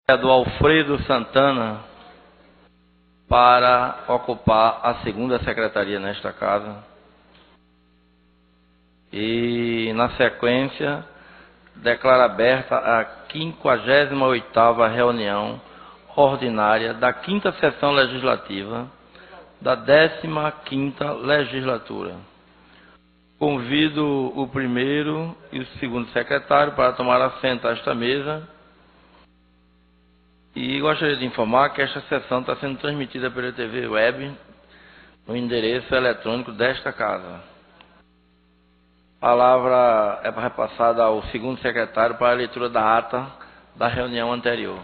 do Alfredo Santana para ocupar a segunda secretaria nesta casa. E, na sequência, declara aberta a 58ª reunião ordinária da 5ª sessão legislativa da 15ª legislatura. Convido o primeiro e o segundo secretário para tomar assento a esta mesa. E gostaria de informar que esta sessão está sendo transmitida pela TV Web no endereço eletrônico desta casa. A palavra é repassada ao segundo secretário para a leitura da ata da reunião anterior.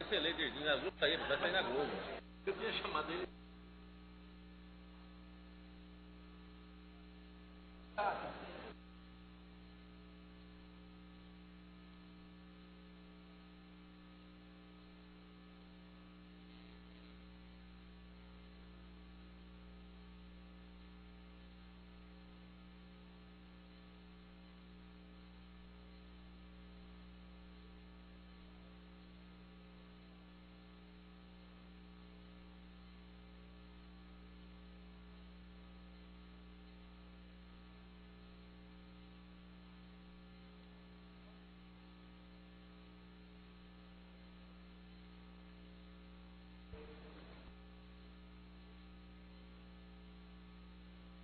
Excelente, vai sair na Globo. Eu tinha chamado ele.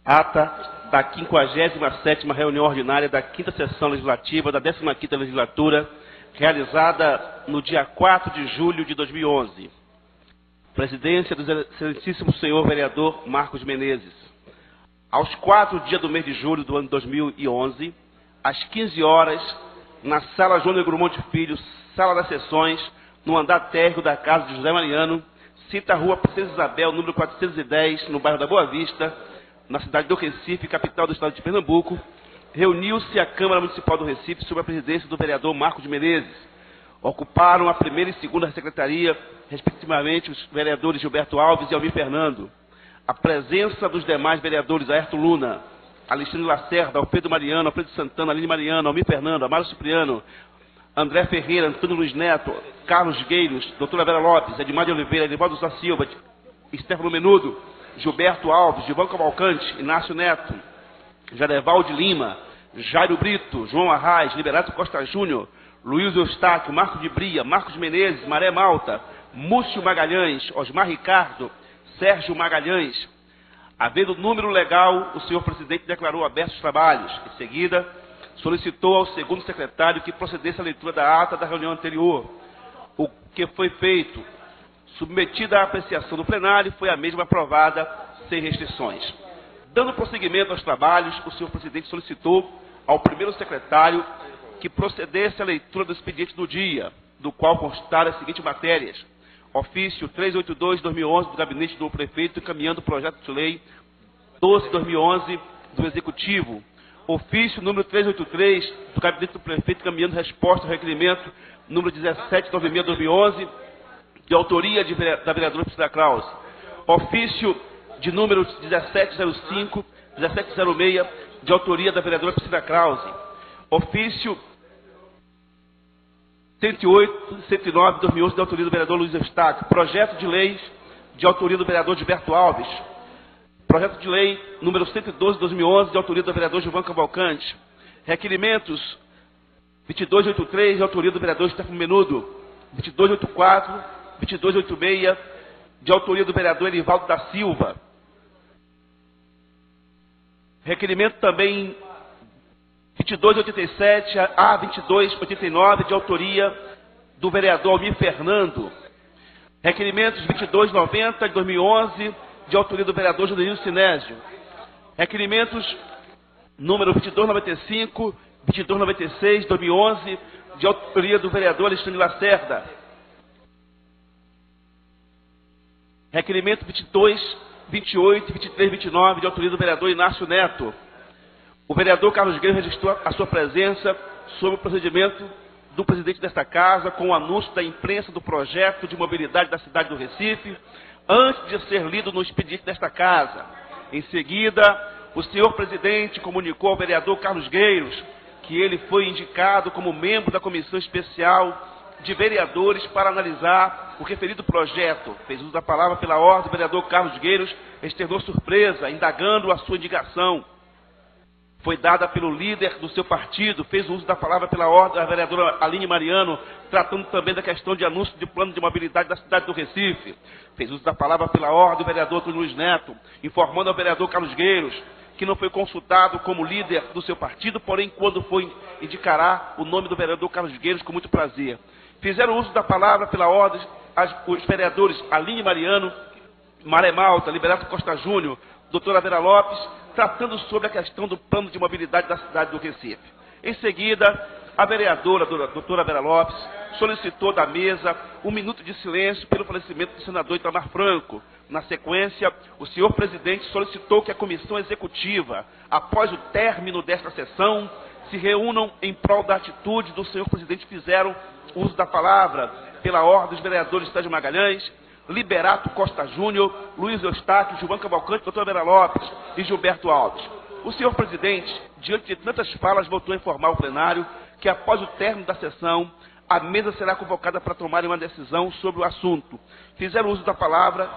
Ata da 57ª reunião ordinária da 5ª sessão legislativa da 15ª legislatura, realizada no dia 4 de julho de 2011. Presidência do excelentíssimo senhor vereador Marcos Menezes. Aos 4 dias do mês de julho do ano 2011, às 15 horas, na Sala João Negromont Filho, Sala das Sessões, no andar térreo da Casa de José Mariano, cita a Rua Princesa Isabel, número 410, no bairro da Boa Vista, na cidade do Recife, capital do estado de Pernambuco, reuniu-se a Câmara Municipal do Recife sob a presidência do vereador Marcos Menezes. Ocuparam a primeira e segunda secretaria, respectivamente, os vereadores Gilberto Alves e Almir Fernando. A presença dos demais vereadores Aerto Luna, Alexandre Lacerda, Alfredo Mariano, Alfredo Santana, Aline Mariano, Almir Fernando, Amaro Cipriano, André Ferreira, Antônio Luiz Neto, Carlos Gueiros, doutora Vera Lopes, Edmar de Oliveira, Edivaldo da Silva, Stefano Menudo, Gilberto Alves, Givan Cavalcante, Inácio Neto, Jareval de Lima, Jairo Brito, João Arraes, Liberato Costa Júnior, Luiz Eustáquio, Marcos de Bria, Marcos Menezes, Maré Malta, Múcio Magalhães, Osmar Ricardo, Sérgio Magalhães. Havendo número legal, o senhor presidente declarou abertos os trabalhos. Em seguida, solicitou ao segundo secretário que procedesse à leitura da ata da reunião anterior. O que foi feito? Submetida à apreciação do plenário, foi a mesma aprovada sem restrições. Dando prosseguimento aos trabalhos, o senhor presidente solicitou ao primeiro secretário que procedesse à leitura do expediente do dia, do qual constaram as seguintes matérias. Ofício 382/2011 do gabinete do prefeito, encaminhando o projeto de lei 12/2011 do Executivo. Ofício número 383 do gabinete do prefeito, encaminhando resposta ao requerimento número 1796/2011, de autoria da vereadora Priscila Krause. Ofício de número 1705, 1706, de autoria da vereadora Priscila Krause. Ofício 108, 109, 2011, de autoria do vereador Luiz Eustáquio. Projeto de lei de autoria do vereador Gilberto Alves. Projeto de lei número 112, 2011, de autoria do vereador Givan Cavalcante. Requerimentos 2283, de autoria do vereador Stefano Menudo. 2284, 2286, de autoria do vereador Erivaldo da Silva. Requerimento também 2287 a 2289, de autoria do vereador Almir Fernando. Requerimentos 2290 de 2011, de autoria do vereador Judenildo Sinésio. Requerimentos número 2295, 2296 de 2011, de autoria do vereador Alexandre Lacerda. Requerimento 22, 28, 23, 29, de autoria do vereador Inácio Neto. O vereador Carlos Gueiros registrou a sua presença sobre o procedimento do presidente desta casa com o anúncio da imprensa do projeto de mobilidade da cidade do Recife, antes de ser lido no expediente desta Casa. Em seguida, o senhor presidente comunicou ao vereador Carlos Gueiros que ele foi indicado como membro da Comissão Especial de Vereadores para analisar o referido projeto. Fez uso da palavra pela ordem, o vereador Carlos Gueiros externou surpresa, indagando a sua indicação. Foi dada pelo líder do seu partido, fez uso da palavra pela ordem, a vereadora Aline Mariano, tratando também da questão de anúncio de plano de mobilidade da cidade do Recife. Fez uso da palavra pela ordem, o vereador Antônio Luiz Neto, informando ao vereador Carlos Gueiros que não foi consultado como líder do seu partido, porém, quando foi, indicará o nome do vereador Carlos Gueiros com muito prazer. Fizeram uso da palavra pela ordem os vereadores Aline Mariano, Maré Malta, Liberato Costa Júnior, doutora Vera Lopes, tratando sobre a questão do plano de mobilidade da cidade do Recife. Em seguida, a vereadora, doutora Vera Lopes, solicitou da mesa 1 minuto de silêncio pelo falecimento do senador Itamar Franco. Na sequência, o senhor presidente solicitou que a comissão executiva, após o término desta sessão, se reúnam em prol da atitude do senhor presidente. Fizeram uso da palavra pela ordem dos vereadores Sérgio Magalhães, Liberato Costa Júnior, Luiz Eustáquio, Gilvan Cavalcante, doutora Vera Lopes e Gilberto Alves. O senhor presidente, diante de tantas falas, voltou a informar o plenário que após o término da sessão, a mesa será convocada para tomar uma decisão sobre o assunto. Fizeram uso da palavra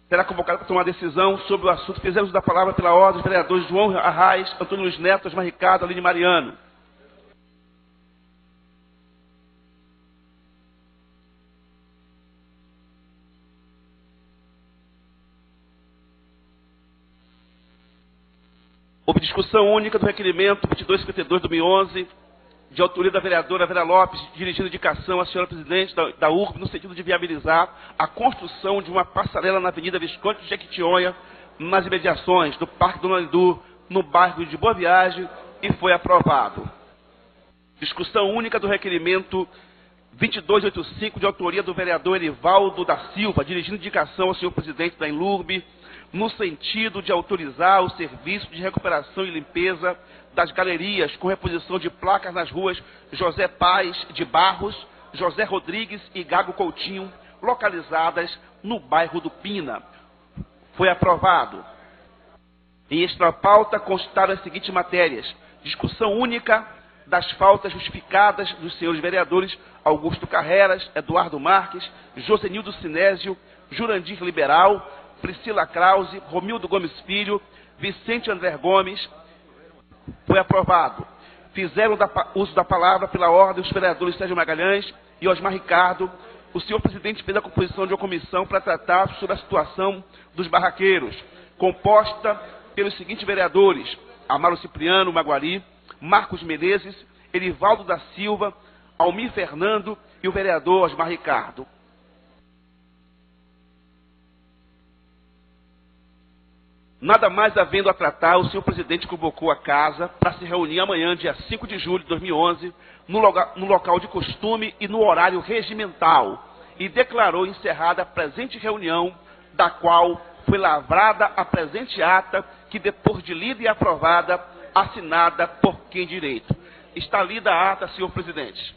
será convocada para tomar decisão sobre o assunto. Fizeram uso da palavra pela ordem os vereadores João Arraes, Antônio Luiz Neto, Osmar Ricardo, Aline Mariano. Houve discussão única do requerimento 2252/2011, de autoria da vereadora Vera Lopes, dirigindo indicação à senhora presidente da URB, no sentido de viabilizar a construção de uma passarela na Avenida Visconde de Jequitinhonha, nas imediações do Parque Dona Lindu, no bairro de Boa Viagem, e foi aprovado. Discussão única do requerimento 2285, de autoria do vereador Erivaldo da Silva, dirigindo indicação ao senhor presidente da Enlurb, no sentido de autorizar o serviço de recuperação e limpeza das galerias com reposição de placas nas ruas José Paz de Barros, José Rodrigues e Gago Coutinho, localizadas no bairro do Pina. Foi aprovado. Em extrapauta constaram as seguintes matérias: discussão única das faltas justificadas dos senhores vereadores Augusto Carreras, Eduardo Marques, Josenildo Sinésio, Jurandir Liberal, Priscila Krause, Romildo Gomes Filho, Vicente André Gomes. Foi aprovado. Fizeram uso da palavra pela ordem os vereadores Sérgio Magalhães e Osmar Ricardo. O senhor presidente fez a composição de uma comissão para tratar sobre a situação dos barraqueiros, composta pelos seguintes vereadores: Amaro Cipriano Maguari, Marcos Menezes, Erivaldo da Silva, Almir Fernando e o vereador Osmar Ricardo. Nada mais havendo a tratar, o senhor presidente convocou a Casa para se reunir amanhã, dia 5 de julho de 2011, no local de costume e no horário regimental, e declarou encerrada a presente reunião, da qual foi lavrada a presente ata, que depois de lida e aprovada, assinada por quem direito. Está lida a ata, senhor presidente.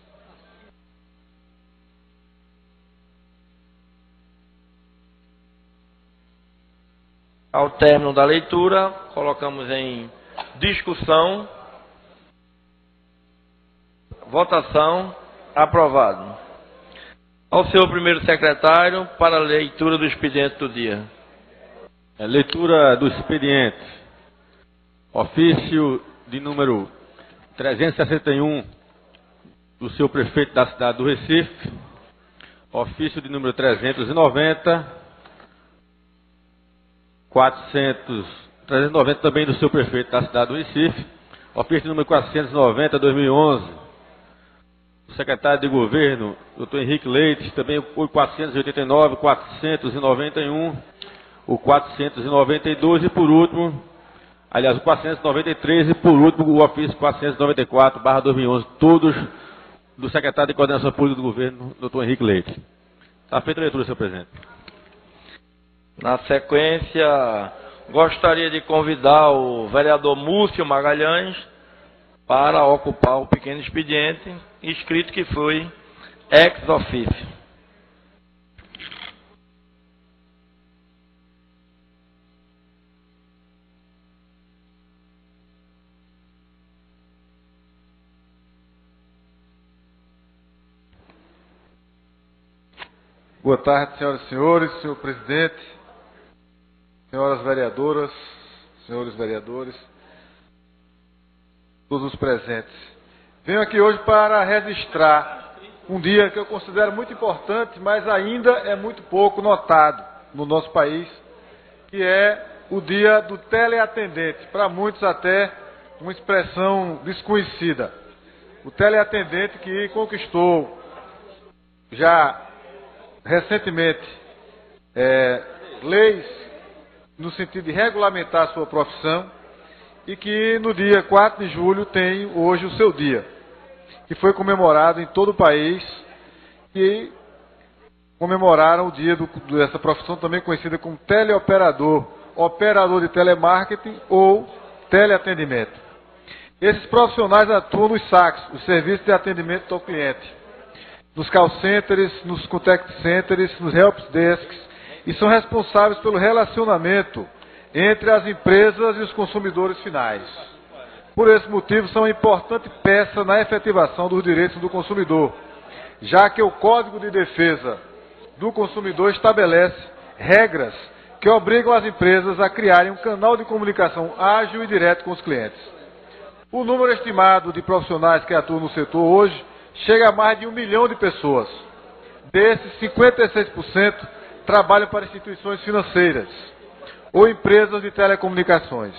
Ao término da leitura, colocamos em discussão, votação, aprovado. Ao senhor primeiro secretário, para a leitura do expediente do dia. Leitura do expediente. Ofício de número 361 do senhor prefeito da cidade do Recife. Ofício de número 390 também do seu prefeito da cidade do Recife, ofício número 490/2011, do secretário de governo, doutor Henrique Leite, também o 489, 491, o 492 e por último, aliás, o 493 e por último o ofício 494/2011, todos do secretário de coordenação pública do governo, doutor Henrique Leite. Está feita a leitura, senhor presidente. Na sequência, gostaria de convidar o vereador Múcio Magalhães para ocupar o pequeno expediente, escrito que foi ex officio. Boa tarde, senhoras e senhores, senhor presidente, senhoras vereadoras, senhores vereadores, todos os presentes. Venho aqui hoje para registrar um dia que eu considero muito importante, mas ainda é muito pouco notado no nosso país, que é o dia do teleatendente, para muitos até uma expressão desconhecida. O teleatendente que conquistou já recentemente leis no sentido de regulamentar a sua profissão e que no dia 4 de julho tem hoje o seu dia, que foi comemorado em todo o país e comemoraram o dia dessa profissão também conhecida como teleoperador, operador de telemarketing ou teleatendimento. Esses profissionais atuam nos SACs, os serviços de atendimento ao cliente, nos call centers, nos contact centers, nos help desks, e são responsáveis pelo relacionamento entre as empresas e os consumidores finais. Por esse motivo, são uma importante peça na efetivação dos direitos do consumidor, já que o Código de Defesa do Consumidor estabelece regras que obrigam as empresas a criarem um canal de comunicação ágil e direto com os clientes. O número estimado de profissionais que atuam no setor hoje chega a mais de 1 milhão de pessoas. Desses, 56% trabalham para instituições financeiras ou empresas de telecomunicações.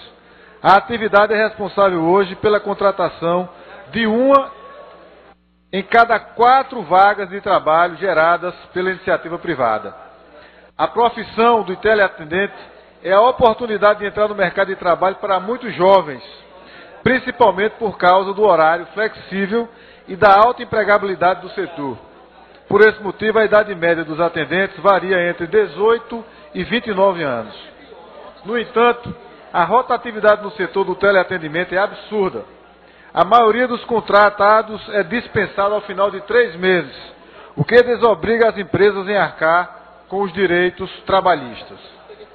A atividade é responsável hoje pela contratação de 1 em cada 4 vagas de trabalho geradas pela iniciativa privada. A profissão do teleatendente é a oportunidade de entrar no mercado de trabalho para muitos jovens, principalmente por causa do horário flexível e da alta empregabilidade do setor. Por esse motivo, a idade média dos atendentes varia entre 18 e 29 anos. No entanto, a rotatividade no setor do teleatendimento é absurda. A maioria dos contratados é dispensada ao final de 3 meses, o que desobriga as empresas em arcar com os direitos trabalhistas.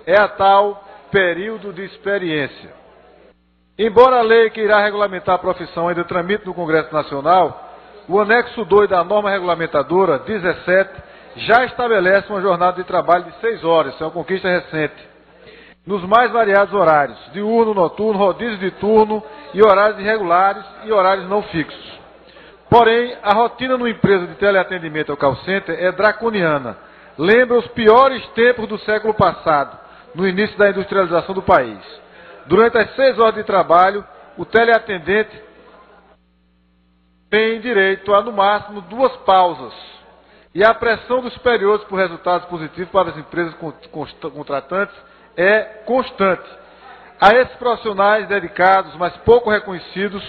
É a tal período de experiência. Embora a lei que irá regulamentar a profissão ainda tramite no Congresso Nacional, o anexo 2 da norma regulamentadora 17 já estabelece uma jornada de trabalho de 6 horas, isso é uma conquista recente, nos mais variados horários, diurno, noturno, rodízio de turno e horários irregulares e horários não fixos. Porém, a rotina numa empresa de teleatendimento ao call center é draconiana. Lembra os piores tempos do século passado, no início da industrialização do país. Durante as 6 horas de trabalho, o teleatendente tem direito a, no máximo, 2 pausas. E a pressão dos superiores por resultados positivos para as empresas contratantes é constante. A esses profissionais dedicados, mas pouco reconhecidos,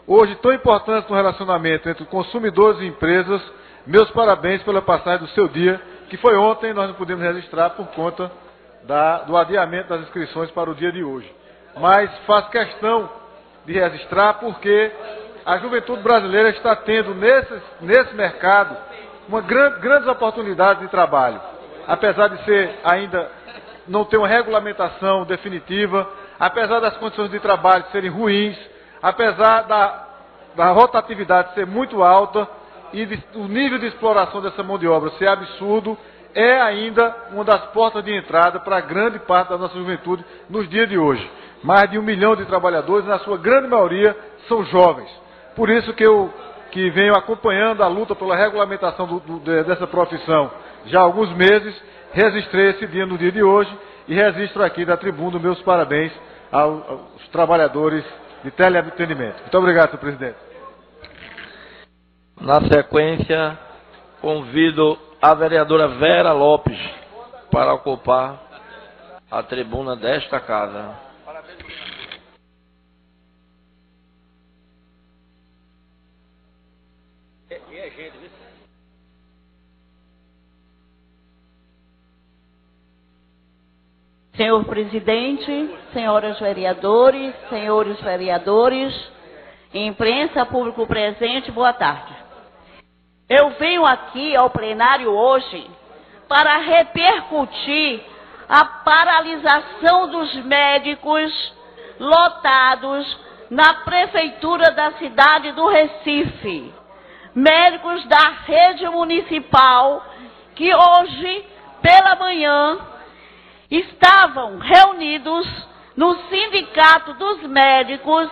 hoje tão importantes no relacionamento entre consumidores e empresas, meus parabéns pela passagem do seu dia, que foi ontem, nós não pudemos registrar por conta do adiamento das inscrições para o dia de hoje. Mas faço questão de registrar porque a juventude brasileira está tendo nesse mercado grandes oportunidades de trabalho. Apesar de ser ainda não ter uma regulamentação definitiva, apesar das condições de trabalho serem ruins, apesar da rotatividade ser muito alta e o nível de exploração dessa mão de obra ser absurdo, é ainda uma das portas de entrada para grande parte da nossa juventude nos dias de hoje. Mais de 1 milhão de trabalhadores, na sua grande maioria, são jovens. Por isso que venho acompanhando a luta pela regulamentação dessa profissão já há alguns meses, registrei esse dia no dia de hoje e registro aqui da tribuna meus parabéns aos trabalhadores de teleatendimento. Muito obrigado, senhor presidente. Na sequência, convido a vereadora Vera Lopes para ocupar a tribuna desta casa. Senhor presidente, senhoras vereadores, senhores vereadores, imprensa, público presente, boa tarde. eu venho aqui ao plenário hoje para repercutir a paralisação dos médicos lotados na prefeitura da cidade do Recife. Médicos da rede municipal que hoje, pela manhã, estavam reunidos no Sindicato dos Médicos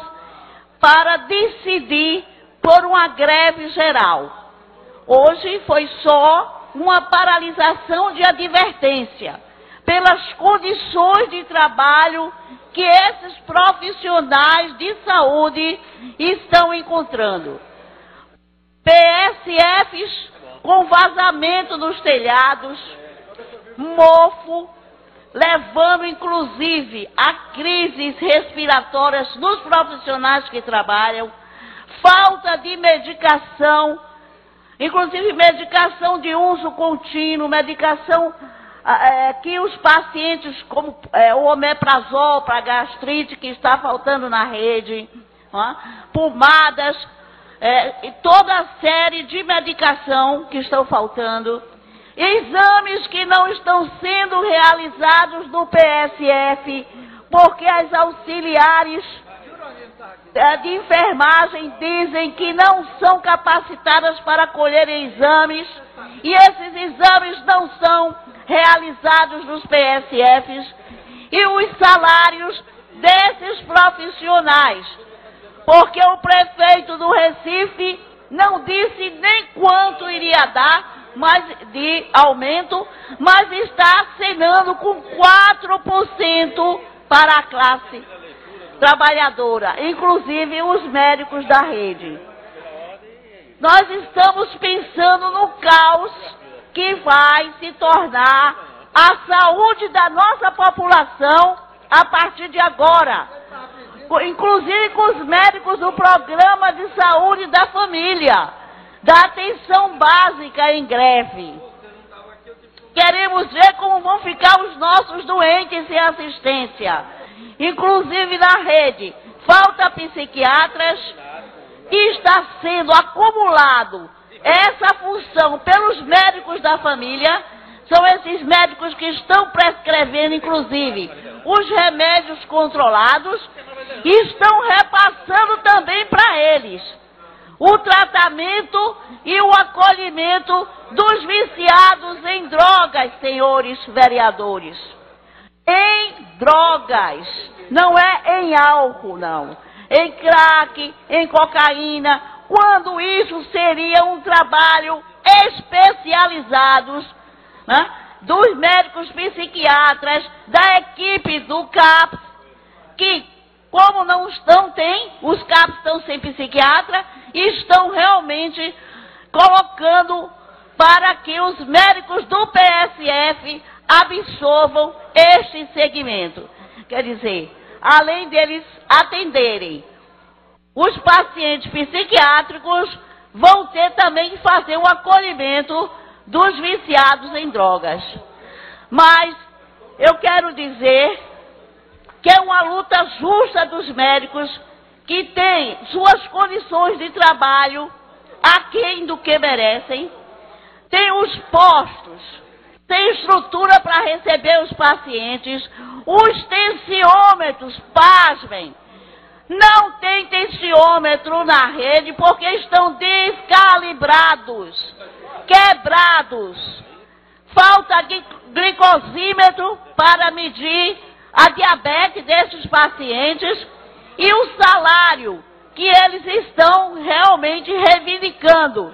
para decidir por uma greve geral. Hoje foi só uma paralisação de advertência pelas condições de trabalho que esses profissionais de saúde estão encontrando. PSFs com vazamento nos telhados, mofo, levando inclusive a crises respiratórias nos profissionais que trabalham, falta de medicação, inclusive medicação de uso contínuo, medicação que os pacientes, como o omeprazol para gastrite, que está faltando na rede, pomadas, e toda a série de medicação que estão faltando, exames que não estão sendo realizados no PSF, porque as auxiliares de enfermagem dizem que não são capacitadas para colherem exames, e esses exames não são realizados nos PSFs, e os salários desses profissionais, porque o prefeito do Recife não disse nem quanto iria dar de aumento, mas está acenando com 4% para a classe trabalhadora, inclusive os médicos da rede. Nós estamos pensando no caos que vai se tornar a saúde da nossa população a partir de agora, inclusive com os médicos do Programa de Saúde da Família, da Atenção Básica em greve. Queremos ver como vão ficar os nossos doentes sem assistência, inclusive na rede. Falta psiquiatras e está sendo acumulado essa função pelos médicos da família. São esses médicos que estão prescrevendo, inclusive, os remédios controlados e estão repassando também para eles o tratamento e o acolhimento dos viciados em drogas, senhores vereadores. Em drogas, não é em álcool, não. Em crack, em cocaína, quando isso seria um trabalho especializado, né, dos médicos psiquiatras, da equipe do CAPS, que, como os CAPS estão sem psiquiatra, estão realmente colocando para que os médicos do PSF absorvam este segmento. Quer dizer, além deles atenderem os pacientes psiquiátricos, vão ter também que fazer o acolhimento dos viciados em drogas. Mas eu quero dizer que é uma luta justa dos médicos que têm suas condições de trabalho aquém do que merecem, tem os postos, tem estrutura para receber os pacientes, os tensiômetros, pasmem, não tem tensiômetro na rede porque estão descalibrados, quebrados. Falta glicosímetro para medir a diabetes desses pacientes e o salário que eles estão realmente reivindicando.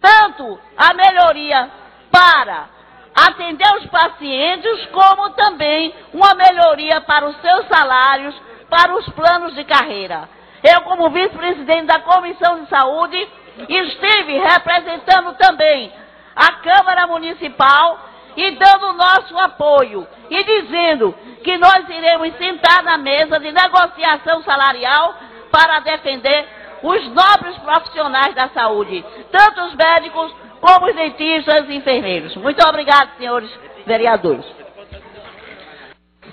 Tanto a melhoria para atender os pacientes, como também uma melhoria para os seus salários, para os planos de carreira. Eu, como vice-presidente da Comissão de Saúde, estive representando também a Câmara Municipal e dando o nosso apoio e dizendo que nós iremos sentar na mesa de negociação salarial para defender os nobres profissionais da saúde, tanto os médicos como os dentistas e enfermeiros. Muito obrigado, senhores vereadores.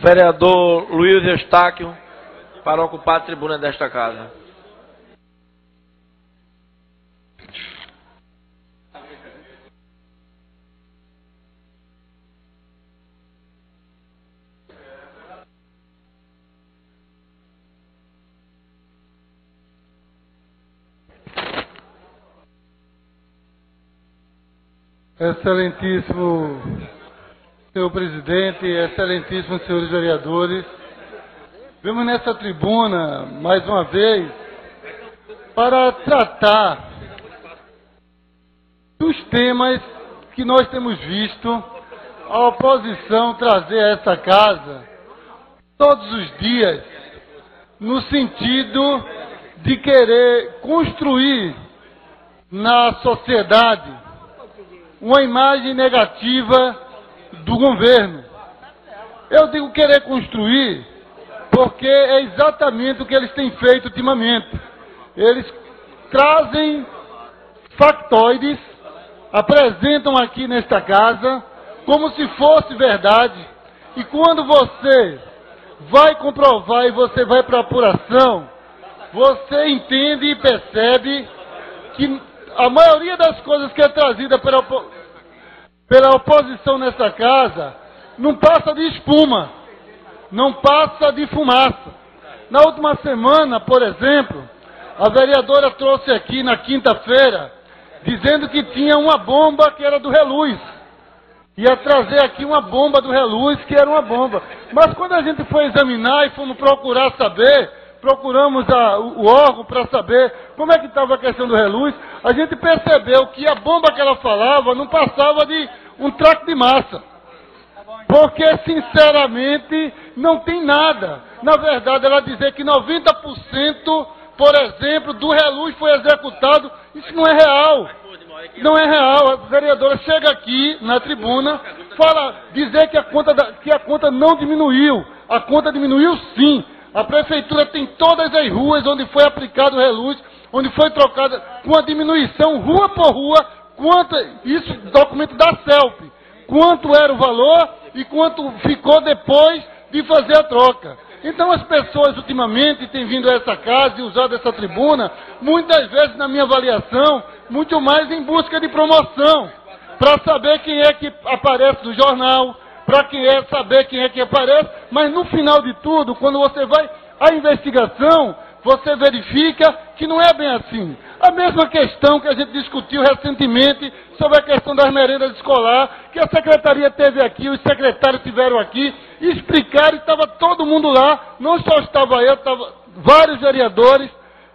Vereador Luiz Eustáquio, para ocupar a tribuna desta casa. Excelentíssimo senhor presidente, excelentíssimos senhores vereadores, vemos nessa tribuna, mais uma vez, para tratar dos temas que nós temos visto a oposição trazer a essa casa todos os dias, no sentido de querer construir na sociedade uma imagem negativa do governo. Eu digo querer construir porque é exatamente o que eles têm feito ultimamente. Eles trazem factoides, apresentam aqui nesta casa como se fosse verdade, e quando você vai comprovar e você vai para a apuração, você entende e percebe que a maioria das coisas que é trazida pela oposição nessa casa não passa de espuma, não passa de fumaça. Na última semana, por exemplo, a vereadora trouxe aqui na quinta-feira, dizendo que tinha uma bomba que era do Reluz. Ia trazer aqui uma bomba do Reluz, que era uma bomba. Mas quando a gente foi examinar e fomos procurar saber, procuramos o órgão para saber como é que estava a questão do Reluz, a gente percebeu que a bomba que ela falava não passava de um traco de massa. Porque, sinceramente, não tem nada. Na verdade, ela dizer que 90%, por exemplo, do Reluz foi executado, isso não é real. Não é real. A vereadora chega aqui na tribuna, dizer que a conta não diminuiu. A conta diminuiu sim. A prefeitura tem todas as ruas onde foi aplicado o Reluz, onde foi trocada com a diminuição, rua por rua, isso documento da CELP, quanto era o valor e quanto ficou depois de fazer a troca. Então as pessoas ultimamente têm vindo a essa casa e usado essa tribuna, muitas vezes na minha avaliação, muito mais em busca de promoção, para saber quem é que aparece no jornal, para saber quem é que aparece, mas no final de tudo, quando você vai à investigação, você verifica que não é bem assim. A mesma questão que a gente discutiu recentemente sobre a questão das merendas escolares, que a secretaria teve aqui, os secretários estiveram aqui, e explicaram, estava todo mundo lá, não só estava eu, estava vários vereadores,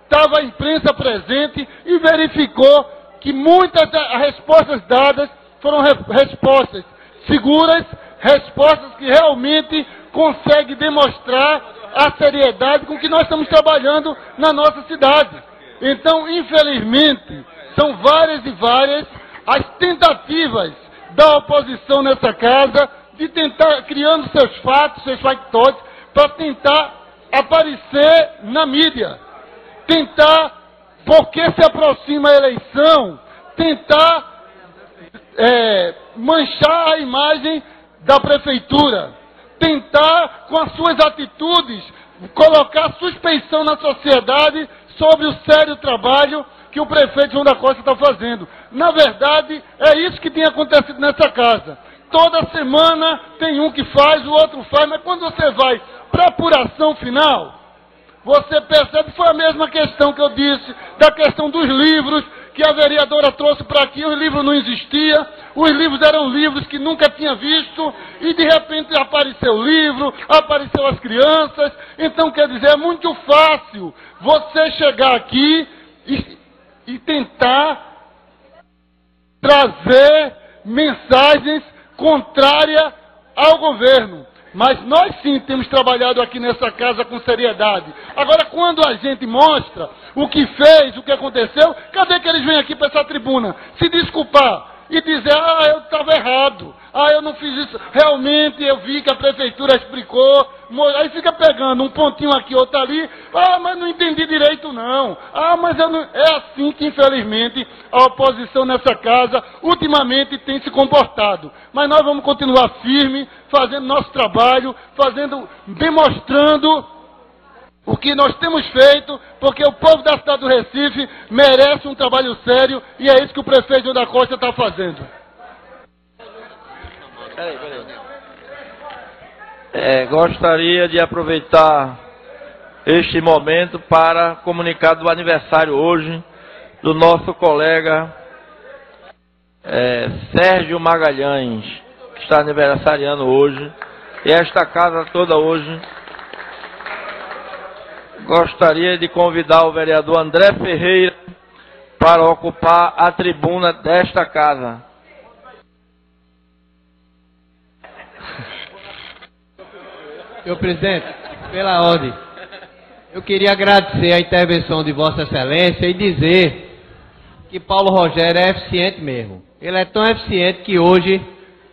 estava a imprensa presente e verificou que muitas das respostas dadas foram respostas seguras, respostas que realmente conseguem demonstrar a seriedade com que nós estamos trabalhando na nossa cidade. Então, infelizmente, são várias e várias as tentativas da oposição nessa casa de tentar, criando seus fatos, seus factoides, para tentar aparecer na mídia. Tentar, porque se aproxima a eleição, tentar manchar a imagem da prefeitura. Tentar, com as suas atitudes, colocar suspeição na sociedade sobre o sério trabalho que o prefeito João da Costa está fazendo. Na verdade, é isso que tem acontecido nessa casa. Toda semana tem um que faz, o outro faz, mas quando você vai para a apuração final, você percebe que foi a mesma questão que eu disse, da questão dos livros, que a vereadora trouxe para aqui, os livros não existiam, os livros eram livros que nunca tinha visto, e de repente apareceu o livro, apareceu as crianças. Então, quer dizer, é muito fácil você chegar aqui e tentar trazer mensagens contrárias ao governo. Mas nós sim temos trabalhado aqui nessa casa com seriedade. Agora, quando a gente mostra o que fez, o que aconteceu, cadê que eles vêm aqui para essa tribuna se desculpar e dizer, eu estava errado, eu não fiz isso, realmente eu vi que a prefeitura explicou, aí fica pegando um pontinho aqui, outro ali, mas não entendi direito não, mas eu não... É assim que infelizmente a oposição nessa casa ultimamente tem se comportado. Mas nós vamos continuar firme, fazendo nosso trabalho, demonstrando o que nós temos feito, porque o povo da cidade do Recife merece um trabalho sério, e é isso que o prefeito João da Costa está fazendo. Gostaria de aproveitar este momento para comunicar do aniversário hoje do nosso colega Sérgio Magalhães, que está aniversariando hoje, e esta casa toda hoje. Gostaria de convidar o vereador André Ferreira para ocupar a tribuna desta casa. Senhor presidente, pela ordem, eu queria agradecer a intervenção de Vossa Excelência e dizer que Paulo Rogério é eficiente mesmo. Ele é tão eficiente que hoje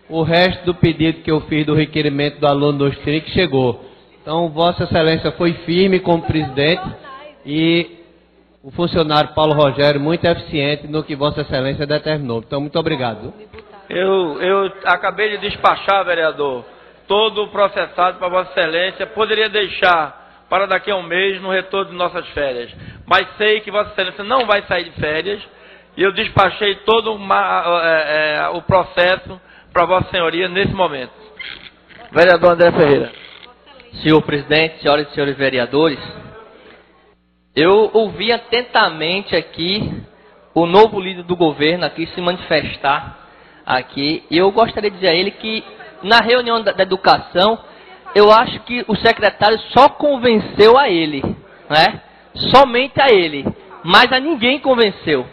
o resto do pedido que eu fiz do requerimento do aluno do STRIC chegou. Então, Vossa Excelência foi firme como presidente e o funcionário Paulo Rogério muito eficiente no que Vossa Excelência determinou. Então, muito obrigado. Eu acabei de despachar, vereador, todo o processado para Vossa Excelência. Poderia deixar para daqui a um mês no retorno de nossas férias. Mas sei que Vossa Excelência não vai sair de férias e eu despachei todo o processo para Vossa Senhoria nesse momento. Vereador André Ferreira. Senhor presidente, senhoras e senhores vereadores, eu ouvi atentamente aqui o novo líder do governo aqui se manifestar aqui, e eu gostaria de dizer a ele que na reunião da educação, eu acho que o secretário só convenceu a ele, né? Somente a ele, mas a ninguém convenceu.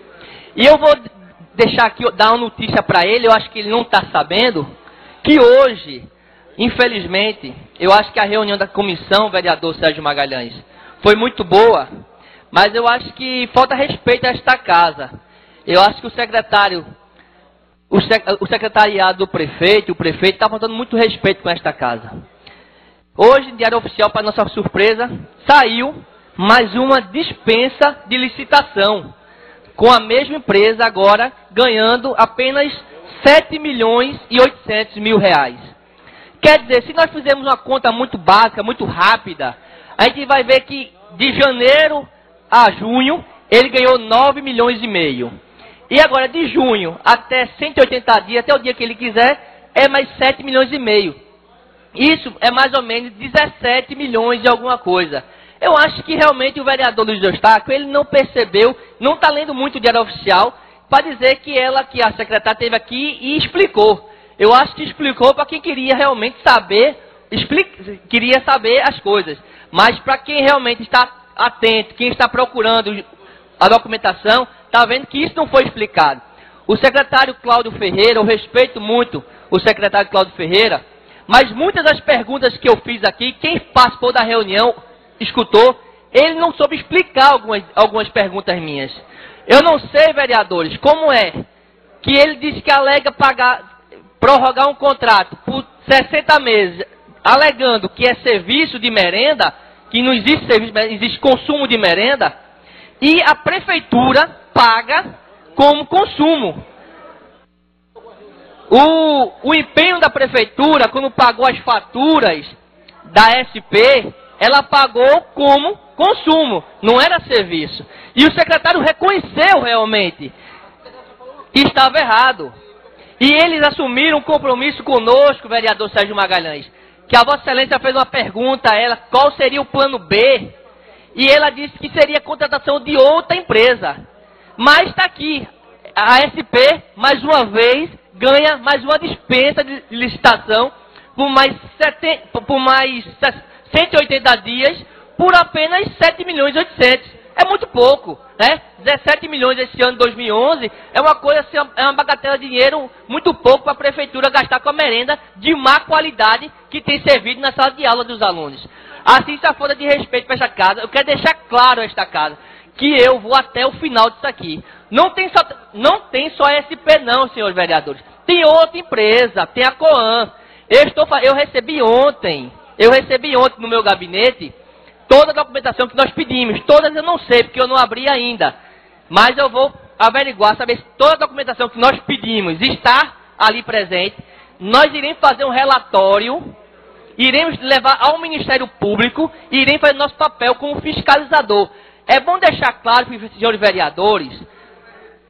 E eu vou deixar aqui, dar uma notícia para ele, eu acho que ele não está sabendo, que hoje, infelizmente, eu acho que a reunião da comissão, vereador Sérgio Magalhães, foi muito boa, mas eu acho que falta respeito a esta casa. Eu acho que o secretariado do prefeito, o prefeito está faltando muito respeito com esta casa. Hoje, em diário oficial, para nossa surpresa, saiu mais uma dispensa de licitação, com a mesma empresa agora ganhando apenas R$7.800.000. Quer dizer, se nós fizermos uma conta muito básica, muito rápida, a gente vai ver que de janeiro a junho ele ganhou 9,5 milhões. E agora de junho até 180 dias, até o dia que ele quiser, é mais 7,5 milhões. Isso é mais ou menos 17 milhões de alguma coisa. Eu acho que realmente o vereador Luiz Eustáquio, ele não percebeu, não está lendo muito o diário oficial, para dizer que a secretária esteve aqui e explicou. Eu acho que explicou para quem queria realmente saber, queria saber as coisas. Mas para quem realmente está atento, quem está procurando a documentação, está vendo que isso não foi explicado. O secretário Cláudio Ferreira, eu respeito muito o secretário Cláudio Ferreira, mas muitas das perguntas que eu fiz aqui, quem participou da reunião, escutou, ele não soube explicar algumas perguntas minhas. Eu não sei, vereadores, como é que ele disse que alega prorrogar um contrato por 60 meses, alegando que é serviço de merenda, que não existe serviço, existe consumo de merenda, e a prefeitura paga como consumo. O empenho da prefeitura, quando pagou as faturas da SP, ela pagou como consumo, não era serviço. E o secretário reconheceu realmente que estava errado. E eles assumiram um compromisso conosco, vereador Sérgio Magalhães, que a Vossa Excelência fez uma pergunta a ela, qual seria o plano B, e ela disse que seria a contratação de outra empresa. Mas está aqui, a SP, mais uma vez, ganha mais uma dispensa de licitação por mais 180 dias, por apenas 7,8 milhões. É muito pouco, né? 17 milhões esse ano de 2011 é uma coisa, é uma bagatela de dinheiro muito pouco para a prefeitura gastar com a merenda de má qualidade que tem servido na sala de aula dos alunos. Assim, essa falta de respeito para esta casa, eu quero deixar claro a esta casa, que eu vou até o final disso aqui. Não tem só a SP não, senhores vereadores. Tem outra empresa, tem a Coan. Eu recebi ontem no meu gabinete toda a documentação que nós pedimos. Todas eu não sei, porque eu não abri ainda. Mas eu vou averiguar, saber se toda a documentação que nós pedimos está ali presente. Nós iremos fazer um relatório, iremos levar ao Ministério Público e iremos fazer nosso papel como fiscalizador. É bom deixar claro para os senhores vereadores,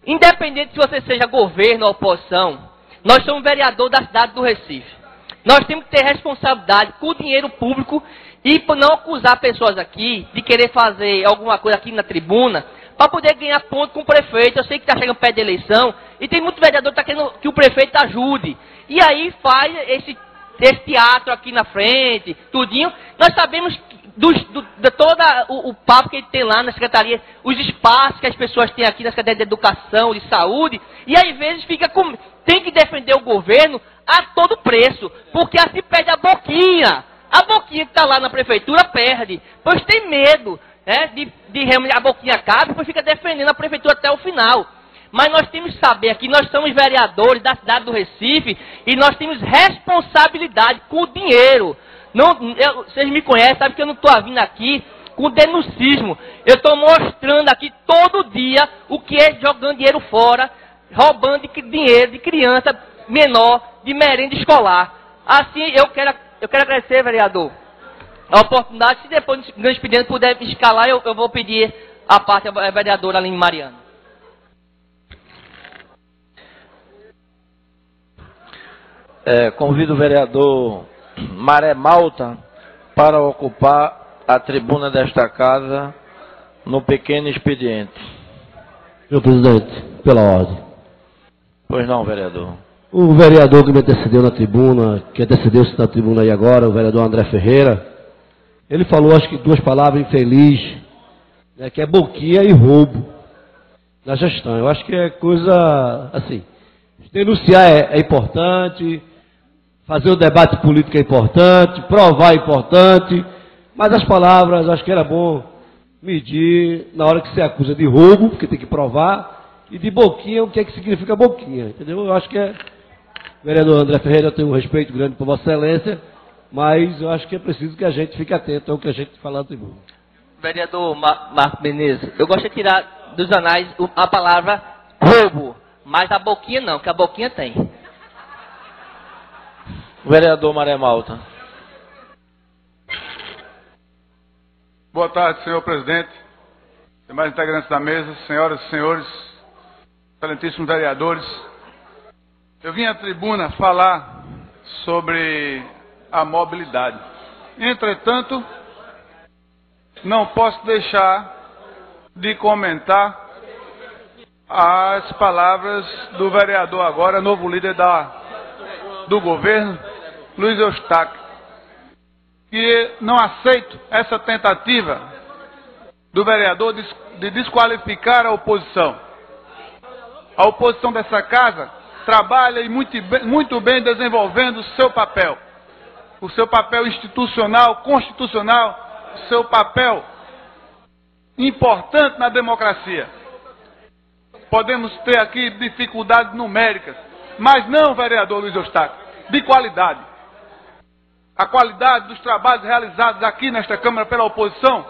independente se você seja governo ou oposição, nós somos vereador da cidade do Recife. Nós temos que ter responsabilidade com o dinheiro público e por não acusar pessoas aqui de querer fazer alguma coisa aqui na tribuna para poder ganhar ponto com o prefeito. Eu sei que está chegando perto da eleição, E tem muito vereador que está querendo que o prefeito ajude. E aí faz esse teatro aqui na frente, tudinho. Nós sabemos de todo o papo que ele tem lá na secretaria, os espaços que as pessoas têm aqui na Secretaria de Educação, de Saúde, e às vezes tem que defender o governo a todo preço, porque assim perde a boquinha. A boquinha que está lá na prefeitura perde, pois tem medo, né, de realmente a boquinha cabe, depois fica defendendo a prefeitura até o final. Mas nós temos que saber que nós somos vereadores da cidade do Recife e nós temos responsabilidade com o dinheiro. Vocês me conhecem, sabem que eu não estou vindo aqui com denuncismo. Eu estou mostrando aqui todo dia o que é jogando dinheiro fora, roubando dinheiro de criança menor, de merenda escolar. Assim, eu quero agradecer, vereador, a oportunidade. Se depois do expediente puder escalar, eu vou pedir a parte da vereadora Aline Mariano. Convido o vereador Maré Malta para ocupar a tribuna desta casa no pequeno expediente. Senhor presidente, pela ordem. Pois não, vereador. O vereador que me antecedeu na tribuna, que antecedeu-se na tribuna aí agora, o vereador André Ferreira, ele falou, acho que 2 palavras infeliz, né, que é boquinha e roubo na gestão. Eu acho que é coisa, assim, denunciar é importante, fazer o debate político é importante, provar é importante, mas as palavras, acho que era bom medir na hora que você acusa de roubo, porque tem que provar, e de boquinha, o que é que significa boquinha, entendeu? Eu acho que vereador André Ferreira, eu tenho um respeito grande por Vossa Excelência, mas eu acho que é preciso que a gente fique atento ao que a gente fala na tribuna. Vereador Marco Menezes, eu gosto de tirar dos anais a palavra roubo, mas a boquinha não, que a boquinha tem. Vereador Maré Malta. Boa tarde, senhor presidente, demais integrantes da mesa, senhoras e senhores, excelentíssimos vereadores. Eu vim à tribuna falar sobre a mobilidade. Entretanto, não posso deixar de comentar as palavras do vereador agora, novo líder do governo, Luiz Eustáquio, que não aceito essa tentativa do vereador de desqualificar a oposição. A oposição dessa casa trabalha e muito bem desenvolvendo o seu papel institucional, constitucional, o seu papel importante na democracia. Podemos ter aqui dificuldades numéricas, mas não, vereador Luiz Eustáquio, de qualidade. A qualidade dos trabalhos realizados aqui nesta Câmara pela oposição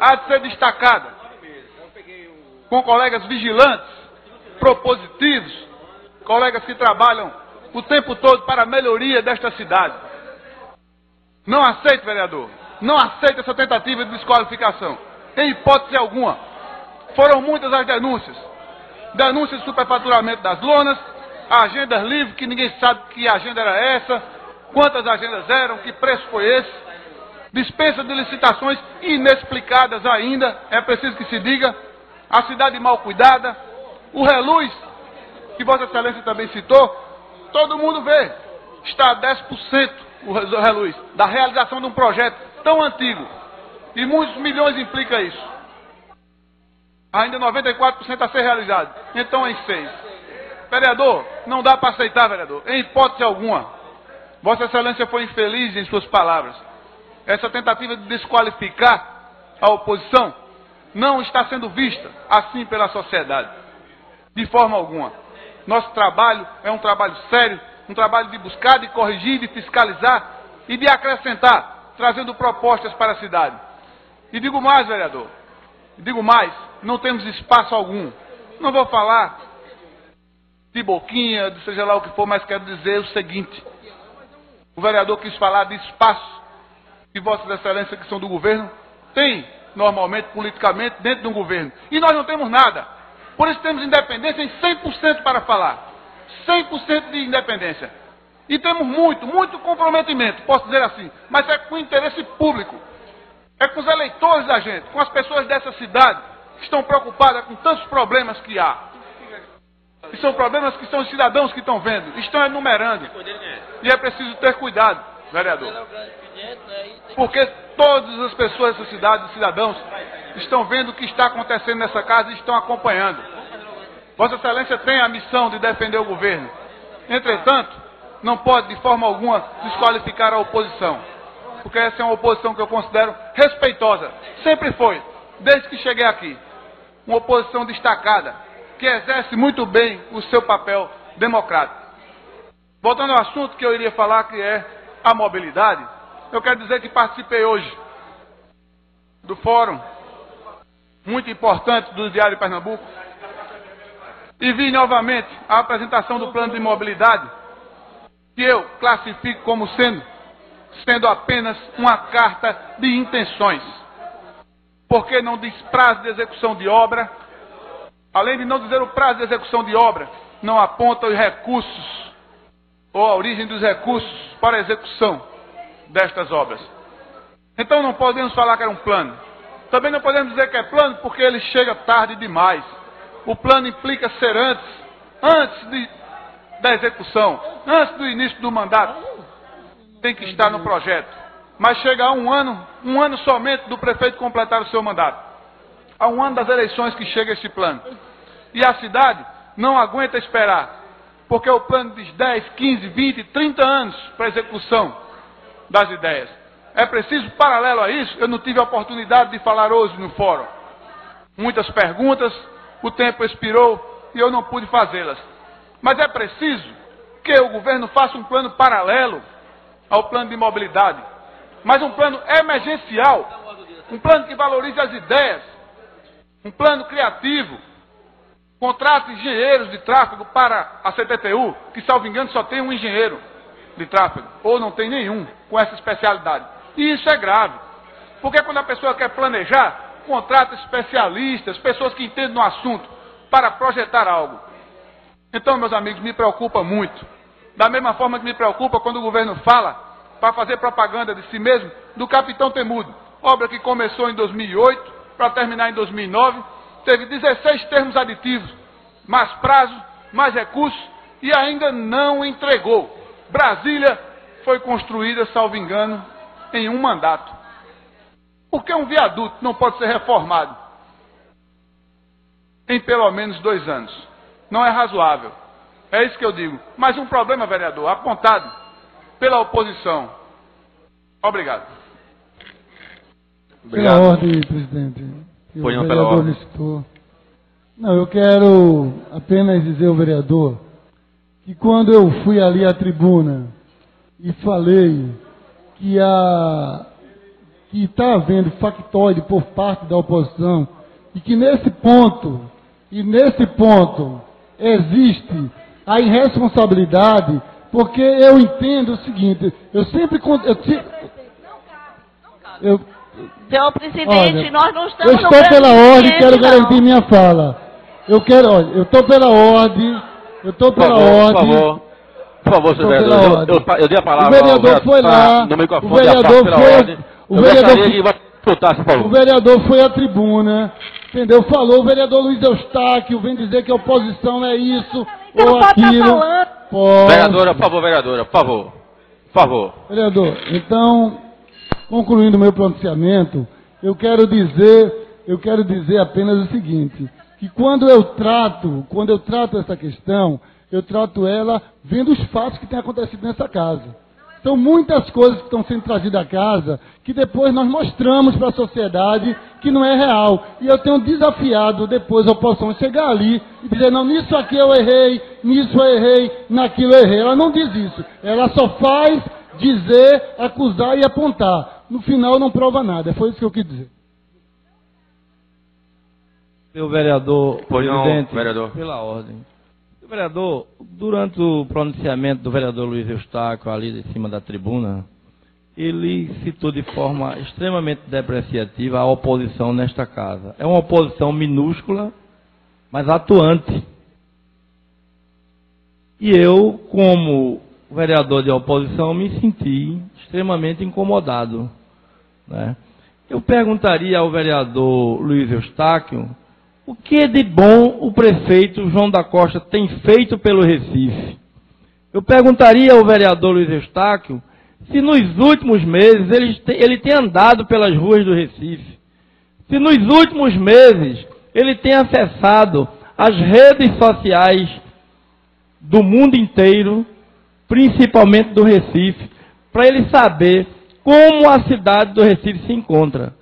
há de ser destacada, com colegas vigilantes, propositivos, colegas que trabalham o tempo todo para a melhoria desta cidade. Não aceito, vereador, não aceito essa tentativa de desqualificação, em hipótese alguma. Foram muitas as denúncias de superfaturamento das lonas, agendas livres, que ninguém sabe que agenda era essa, quantas agendas eram, que preço foi esse, dispensa de licitações inexplicadas ainda, é preciso que se diga, a cidade mal cuidada, o reluz, que Vossa Excelência também citou, todo mundo vê, está a 10% o reluz da realização de um projeto tão antigo, e muitos milhões implica isso. Ainda 94% a ser realizado, então em 6%. Vereador, não dá para aceitar, vereador, em hipótese alguma. Vossa Excelência foi infeliz em suas palavras. Essa tentativa de desqualificar a oposição não está sendo vista assim pela sociedade, de forma alguma. Nosso trabalho é um trabalho sério, um trabalho de buscar, de corrigir, de fiscalizar e de acrescentar, trazendo propostas para a cidade. E digo mais, vereador, não temos espaço algum. Não vou falar de boquinha, de seja lá o que for, mas quero dizer o seguinte. O vereador quis falar de espaço que Vossas Excelências, que são do governo, tem normalmente, politicamente, dentro de um governo. E nós não temos nada. Por isso temos independência em 100% para falar. 100% de independência. E temos muito comprometimento, posso dizer assim, mas é com interesse público. É com os eleitores da gente, com as pessoas dessa cidade, que estão preocupadas com tantos problemas que há. E são problemas que são os cidadãos que estão vendo, estão enumerando. E é preciso ter cuidado, vereador. Porque todas as pessoas dessa cidade, os cidadãos, estão vendo o que está acontecendo nessa casa e estão acompanhando. Vossa Excelência tem a missão de defender o governo. Entretanto, não pode de forma alguma desqualificar a oposição. Porque essa é uma oposição que eu considero respeitosa. Sempre foi, desde que cheguei aqui. Uma oposição destacada, que exerce muito bem o seu papel democrático. Voltando ao assunto que eu iria falar, que é a mobilidade, eu quero dizer que participei hoje do fórum muito importante do Diário de Pernambuco e vi novamente a apresentação do plano de mobilidade, que eu classifico como sendo apenas uma carta de intenções, porque não diz prazo de execução de obra. Além de não dizer o prazo de execução de obra, não aponta os recursos ou a origem dos recursos para a execução destas obras. Então não podemos falar que era um plano. Também não podemos dizer que é plano porque ele chega tarde demais. O plano implica ser antes da execução, antes do início do mandato. Tem que estar no projeto. Mas chega a um ano somente do prefeito completar o seu mandato. Há um ano das eleições que chega este plano. E a cidade não aguenta esperar, porque o plano diz 10, 15, 20, 30 anos para a execução das ideias. É preciso, paralelo a isso, eu não tive a oportunidade de falar hoje no fórum. Muitas perguntas, o tempo expirou e eu não pude fazê-las. Mas é preciso que o governo faça um plano paralelo ao plano de mobilidade, mas um plano emergencial, um plano que valorize as ideias, um plano criativo. Contrate engenheiros de tráfego para a CTTU, que, salvo engano, só tem um engenheiro de tráfego, ou não tem nenhum com essa especialidade. E isso é grave, porque quando a pessoa quer planejar, contrata especialistas, pessoas que entendem no assunto, para projetar algo. Então, meus amigos, me preocupa muito. Da mesma forma que me preocupa quando o governo fala, para fazer propaganda de si mesmo, do Capitão Temudo, obra que começou em 2008, para terminar em 2009, teve 16 termos aditivos, mais prazo, mais recursos, e ainda não entregou. Brasília foi construída, salvo engano, em um mandato. Por que um viaduto não pode ser reformado em pelo menos 2 anos? Não é razoável. É isso que eu digo. Mas um problema, vereador, apontado pela oposição. Obrigado. Pela ordem, presidente. Foi não pela ordem. Não, eu quero apenas dizer ao vereador que quando eu fui ali à tribuna e falei que está havendo factoide por parte da oposição e que nesse ponto existe a irresponsabilidade, porque eu entendo o seguinte, Senhor presidente, olha, nós não estamos... Eu estou pela ordem, quero garantir minha fala. Eu estou pela ordem, Por favor, senhor vereador, eu dei a palavra. O vereador foi lá, o vereador foi à tribuna, entendeu? Falou, o vereador Luiz Eustáquio vem dizer que a oposição não é isso ou aquilo. Vereadora, por favor, vereadora, por favor. Vereador, então, concluindo o meu pronunciamento, eu quero dizer apenas o seguinte, que quando eu trato essa questão, eu trato ela vendo os fatos que têm acontecido nessa casa. São muitas coisas que estão sendo trazidas à casa que depois nós mostramos para a sociedade que não é real. E eu tenho desafiado depois a oposição a chegar ali e dizer, não, nisso aqui eu errei, nisso eu errei, naquilo eu errei. Ela não diz isso. Ela só faz dizer, acusar e apontar. No final não prova nada. Foi isso que eu quis dizer. Meu vereador, presidente, não, vereador. Pela ordem. Vereador, durante o pronunciamento do vereador Luiz Eustáquio, ali de cima da tribuna, ele citou de forma extremamente depreciativa a oposição nesta casa. É uma oposição minúscula, mas atuante. E eu, como vereador de oposição, me senti extremamente incomodado, né? Eu perguntaria ao vereador Luiz Eustáquio o que de bom o prefeito João da Costa tem feito pelo Recife. Eu perguntaria ao vereador Luiz Eustáquio se nos últimos meses ele tem andado pelas ruas do Recife, se nos últimos meses ele tem acessado as redes sociais do mundo inteiro, principalmente do Recife, para ele saber como a cidade do Recife se encontra.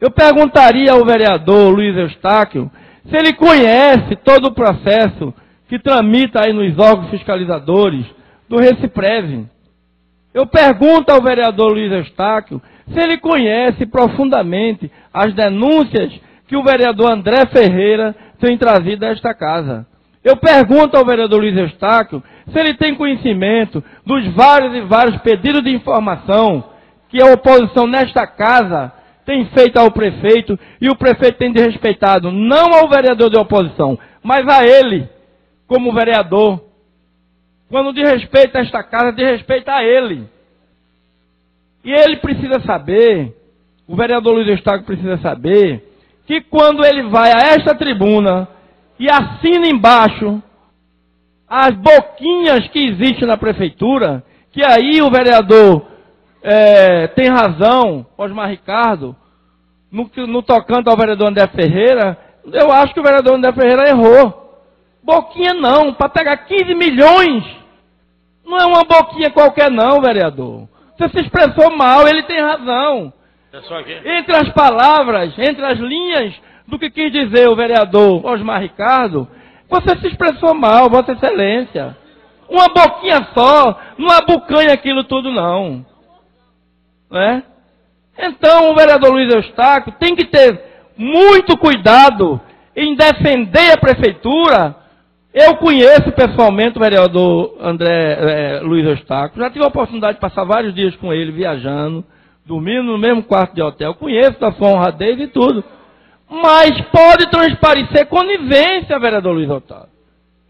Eu perguntaria ao vereador Luiz Eustáquio se ele conhece todo o processo que tramita aí nos órgãos fiscalizadores do Reciprev. Eu pergunto ao vereador Luiz Eustáquio se ele conhece profundamente as denúncias que o vereador André Ferreira tem trazido a esta casa. Eu pergunto ao vereador Luiz Eustáquio se ele tem conhecimento dos vários e vários pedidos de informação que a oposição nesta casa tem feito ao prefeito, e o prefeito tem desrespeitado não ao vereador de oposição, mas a ele, como vereador. Quando desrespeita esta casa, desrespeita a ele. E ele precisa saber, o vereador Luiz Eustáquio precisa saber, que quando ele vai a esta tribuna e assina embaixo as boquinhas que existem na prefeitura, que aí o vereador tem razão, Osmar Ricardo, no tocante ao vereador André Ferreira, eu acho que o vereador André Ferreira errou. Boquinha não, para pegar 15 milhões, não é uma boquinha qualquer não, vereador. Você se expressou mal, ele tem razão. Entre as palavras, entre as linhas do que quis dizer o vereador Osmar Ricardo, você se expressou mal, Vossa Excelência. Uma boquinha só, não abocanha aquilo tudo não. Né? Então o vereador Luiz Eustáquio tem que ter muito cuidado em defender a prefeitura. Eu conheço pessoalmente o vereador Luiz Eustáquio, já tive a oportunidade de passar vários dias com ele viajando, dormindo no mesmo quarto de hotel, conheço da sua honradez e tudo. Mas pode transparecer conivência, vereador Luiz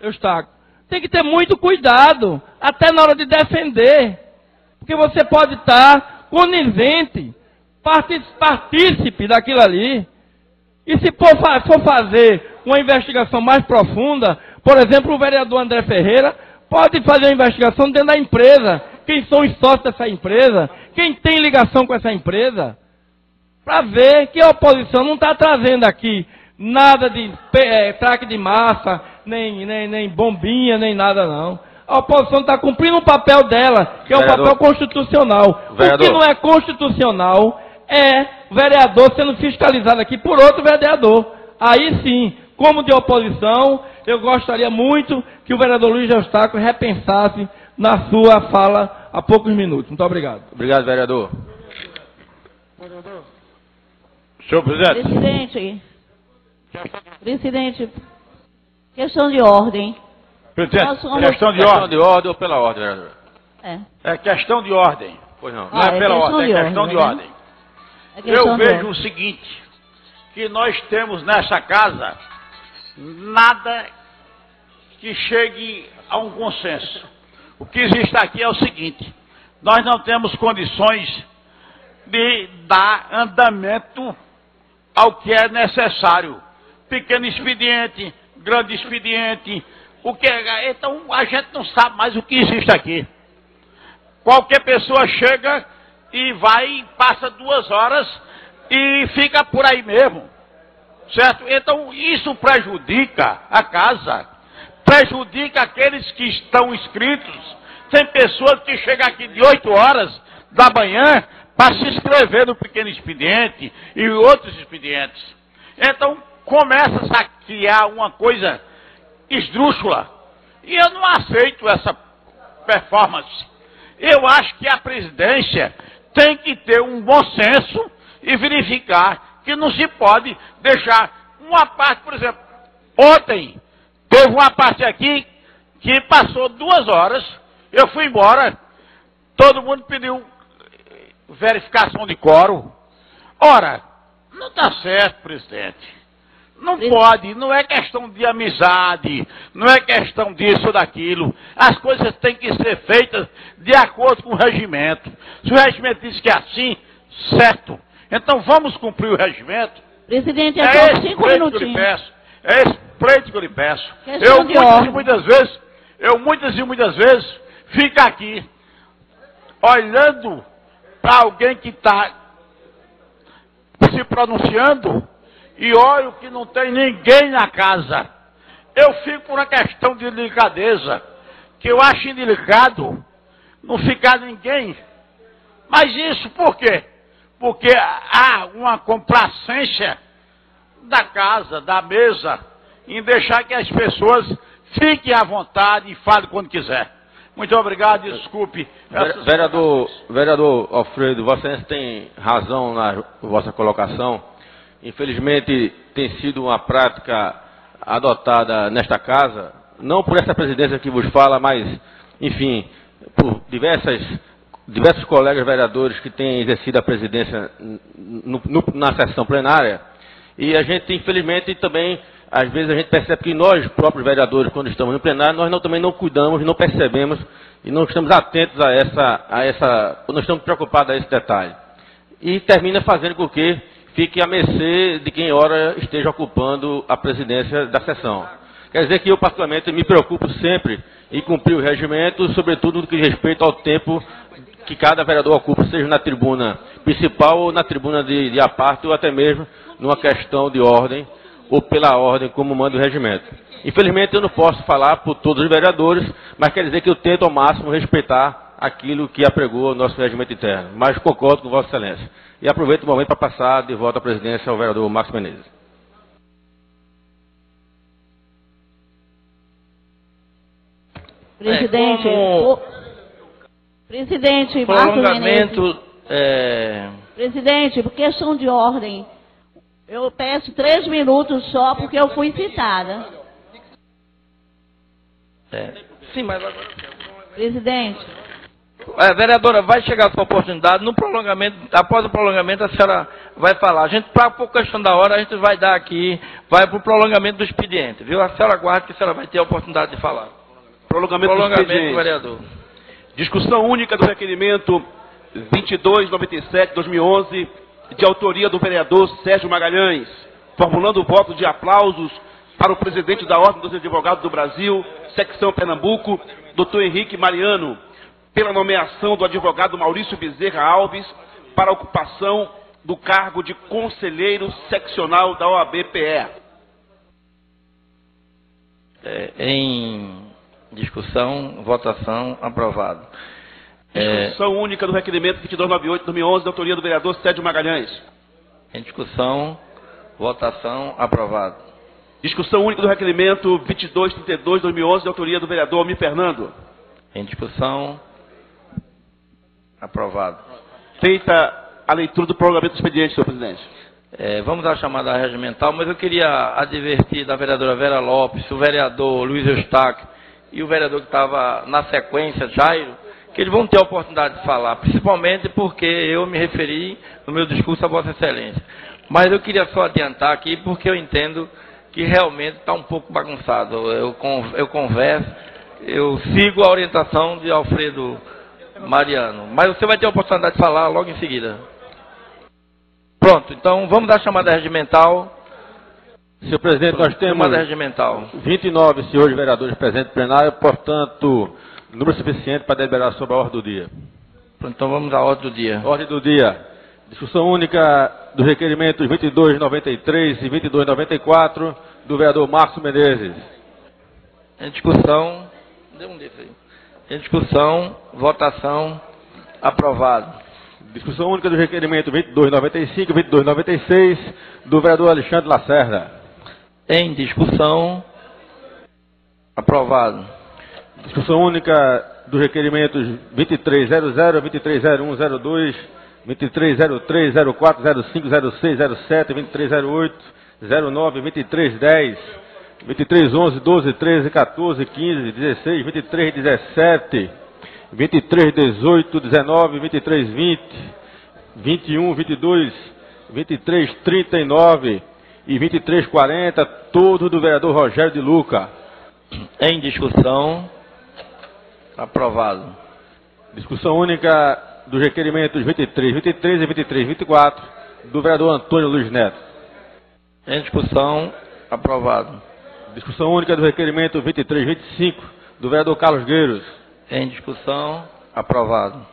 Eustáquio. Tem que ter muito cuidado, até na hora de defender, porque você pode estar conivente, partícipe daquilo ali. E se for fazer uma investigação mais profunda, por exemplo, o vereador André Ferreira pode fazer uma investigação dentro da empresa, quem são os sócios dessa empresa, quem tem ligação com essa empresa, para ver que a oposição não está trazendo aqui nada de traque de massa, nem bombinha, nem nada não. A oposição está cumprindo o papel dela, que é um papel constitucional. O que não é constitucional é o vereador sendo fiscalizado aqui por outro vereador. Aí sim, como de oposição, eu gostaria muito que o vereador Luiz Eustáquio repensasse na sua fala há poucos minutos. Muito obrigado. Obrigado, vereador. Senhor presidente. Presidente, questão de ordem. Presidente, questão de ordem ou pela ordem, vereador? É questão de ordem. Pois não. Não é pela ordem, é questão de ordem. Eu vejo o seguinte, que nós temos nessa casa nada que chegue a um consenso. O que existe aqui é o seguinte, nós não temos condições de dar andamento ao que é necessário. Pequeno expediente, grande expediente, então a gente não sabe mais o que existe aqui. Qualquer pessoa chega e vai, passa 2 horas e fica por aí mesmo, certo? Então isso prejudica a casa, prejudica aqueles que estão inscritos. Tem pessoas que chegam aqui de 8 horas da manhã para se inscrever no pequeno expediente e outros expedientes. Então começa a criar uma coisa esdrúxula. E eu não aceito essa performance. Eu acho que a presidência tem que ter um bom senso e verificar que não se pode deixar uma parte, por exemplo, ontem teve uma parte aqui que passou 2 horas, eu fui embora, todo mundo pediu verificação de quórum. Ora, não está certo, presidente. Não pode, não é questão de amizade, não é questão disso ou daquilo. As coisas têm que ser feitas de acordo com o regimento. Se o regimento diz que é assim, certo. Então vamos cumprir o regimento. Presidente, é esse 5 minutinhos. Que eu lhe peço. É esse pleito que eu lhe peço. Questão Eu de muitas ordem. e muitas vezes fico aqui olhando para alguém que está se pronunciando e olho que não tem ninguém na casa. Eu fico por uma questão de delicadeza, que eu acho indelicado não ficar ninguém. Mas isso por quê? Porque há uma complacência da casa, da mesa, em deixar que as pessoas fiquem à vontade e falem quando quiser. Muito obrigado, desculpe. Vereador Alfredo, Vossa Excelência tem razão na vossa colocação. Infelizmente, tem sido uma prática adotada nesta casa, não por essa presidência que vos fala, mas, enfim, por diversos colegas vereadores que têm exercido a presidência na sessão plenária. E a gente, infelizmente, também, às vezes, a gente percebe que nós, próprios vereadores, quando estamos no plenário, nós também não cuidamos, não percebemos e não estamos atentos não estamos preocupados a esse detalhe. E termina fazendo com que fique à mercê de quem ora esteja ocupando a presidência da sessão. Quer dizer que eu, particularmente, me preocupo sempre em cumprir o regimento, sobretudo no que diz respeito ao tempo que cada vereador ocupa, seja na tribuna principal ou na tribuna de aparte, ou até mesmo numa questão de ordem, ou pela ordem, como manda o regimento. Infelizmente, eu não posso falar por todos os vereadores, mas quer dizer que eu tento ao máximo respeitar aquilo que apregou o nosso regimento interno. Mas concordo com Vossa Excelência. E aproveito o momento para passar de volta à presidência ao vereador Marcos Menezes. Presidente, presidente Marcos Menezes. Presidente, por questão de ordem, eu peço 3 minutos só, porque eu fui citada. Sim, mas agora... Presidente. Vereadora, vai chegar a sua oportunidade. No prolongamento, após o prolongamento, a senhora vai falar. A gente, para por questão da hora, a gente vai dar aqui, vai para o prolongamento do expediente, viu? A senhora aguarde que a senhora vai ter a oportunidade de falar. Prolongamento do expediente. Vereador. Discussão única do requerimento 2297/2011, de autoria do vereador Sérgio Magalhães, formulando o voto de aplausos para o presidente da Ordem dos Advogados do Brasil, secção Pernambuco, Dr. Henrique Mariano, pela nomeação do advogado Maurício Bezerra Alves para a ocupação do cargo de conselheiro seccional da OAB-PE. Em discussão, votação, aprovado. Discussão única do requerimento 2298/2011, de autoria do vereador Sérgio Magalhães. Em discussão, votação, aprovado. Discussão única do requerimento 2232/2011, de autoria do vereador Almir Fernando. Em discussão, aprovado. Feita a leitura do prolongamento do expediente, senhor presidente. Vamos à chamada regimental, mas eu queria advertir da vereadora Vera Lopes, o vereador Luiz Eustáquio e o vereador que estava na sequência, Jairo, que eles vão ter a oportunidade de falar, principalmente porque eu me referi no meu discurso a Vossa Excelência. Mas eu queria só adiantar aqui, porque eu entendo que realmente está um pouco bagunçado. Eu converso, eu sigo a orientação de Alfredo Mariano, mas você vai ter a oportunidade de falar logo em seguida. Pronto, então vamos dar a chamada regimental. Senhor presidente, nós temos 29 senhores vereadores presentes no plenário, portanto, número suficiente para deliberar sobre a ordem do dia. Então vamos à ordem do dia. Ordem do dia. Discussão única dos requerimentos 2293 e 2294 do vereador Marcos Menezes. Em discussão, em discussão, votação, aprovado. Discussão única do requerimento 2295 e 2296 do vereador Alexandre Lacerda. Em discussão, aprovado. Discussão única dos requerimentos 2300, 2301, 02, 2303, 04, 05, 06, 07, 2308, 09, 2310, 2311, 12, 13, 14, 15, 16, 23, 17, 23, 18, 19, 23, 20, 21, 22, 23, 39 e 23, 40, todo do vereador Rogério de Luca. Em discussão, aprovado. Discussão única dos requerimentos 23, 23 e 23, 24 do vereador Antônio Luiz Neto. Em discussão, Aprovado. Discussão única do requerimento 2325, do vereador Carlos Gueiros. Em discussão. Aprovado.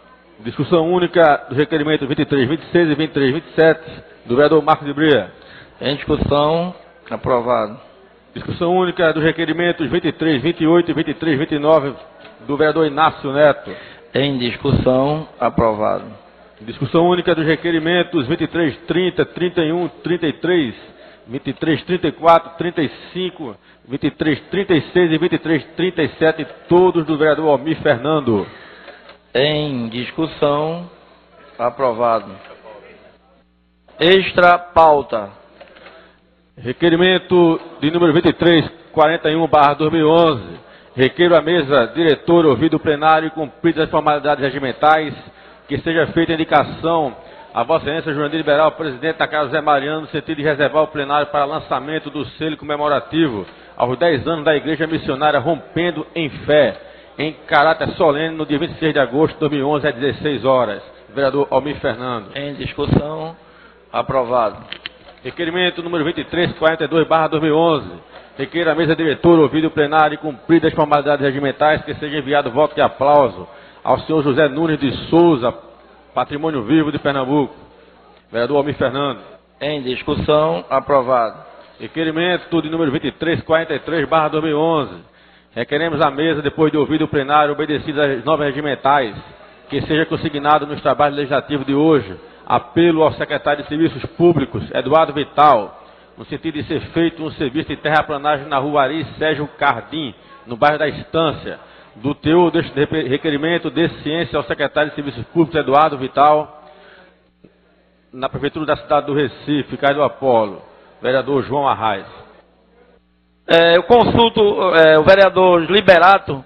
Discussão única do requerimento 2326 e 2327, do vereador Marcos de Bria. Em discussão. Aprovado. Discussão única dos requerimentos 2328 e 2329, do vereador Inácio Neto. Em discussão. Aprovado. Discussão única dos requerimentos 2330, 31, 33, 2334, 35, 2336 e 2337, todos do vereador Almir Fernando. Em discussão. Aprovado. Extra pauta. Requerimento de número 2341/2011. Requeiro à mesa diretora ouvido o plenário e cumpridas as formalidades regimentais, que seja feita a indicação a Vossa Excelência Jurandir Liberal, presidente da Casa José Mariano, no sentido de reservar o plenário para lançamento do selo comemorativo aos 10 anos da Igreja Missionária Rompendo em Fé, em caráter solene, no dia 26 de agosto de 2011, às 16 horas. Vereador Almir Fernando. Em discussão. Aprovado. Requerimento número 2342/2011. Requeiro à mesa diretora ouvido o plenário e cumpridas as formalidades regimentais, que seja enviado voto de aplauso ao senhor José Nunes de Souza, Patrimônio Vivo de Pernambuco. Vereador Almir Fernando. Em discussão. Aprovado. Requerimento de número 2343/2011. Requeremos à mesa, depois de ouvido o plenário, obedecidas as normas regimentais, que seja consignado nos trabalhos legislativos de hoje, apelo ao secretário de Serviços Públicos, Eduardo Vital, no sentido de ser feito um serviço de terraplanagem na rua Ari Sérgio Cardim, no bairro da Estância. Do teor deste requerimento, dê ciência ao secretário de Serviços Públicos, Eduardo Vital, na Prefeitura da cidade do Recife, Caio do Apolo. Vereador João Arraes. Eu consulto o vereador Liberato,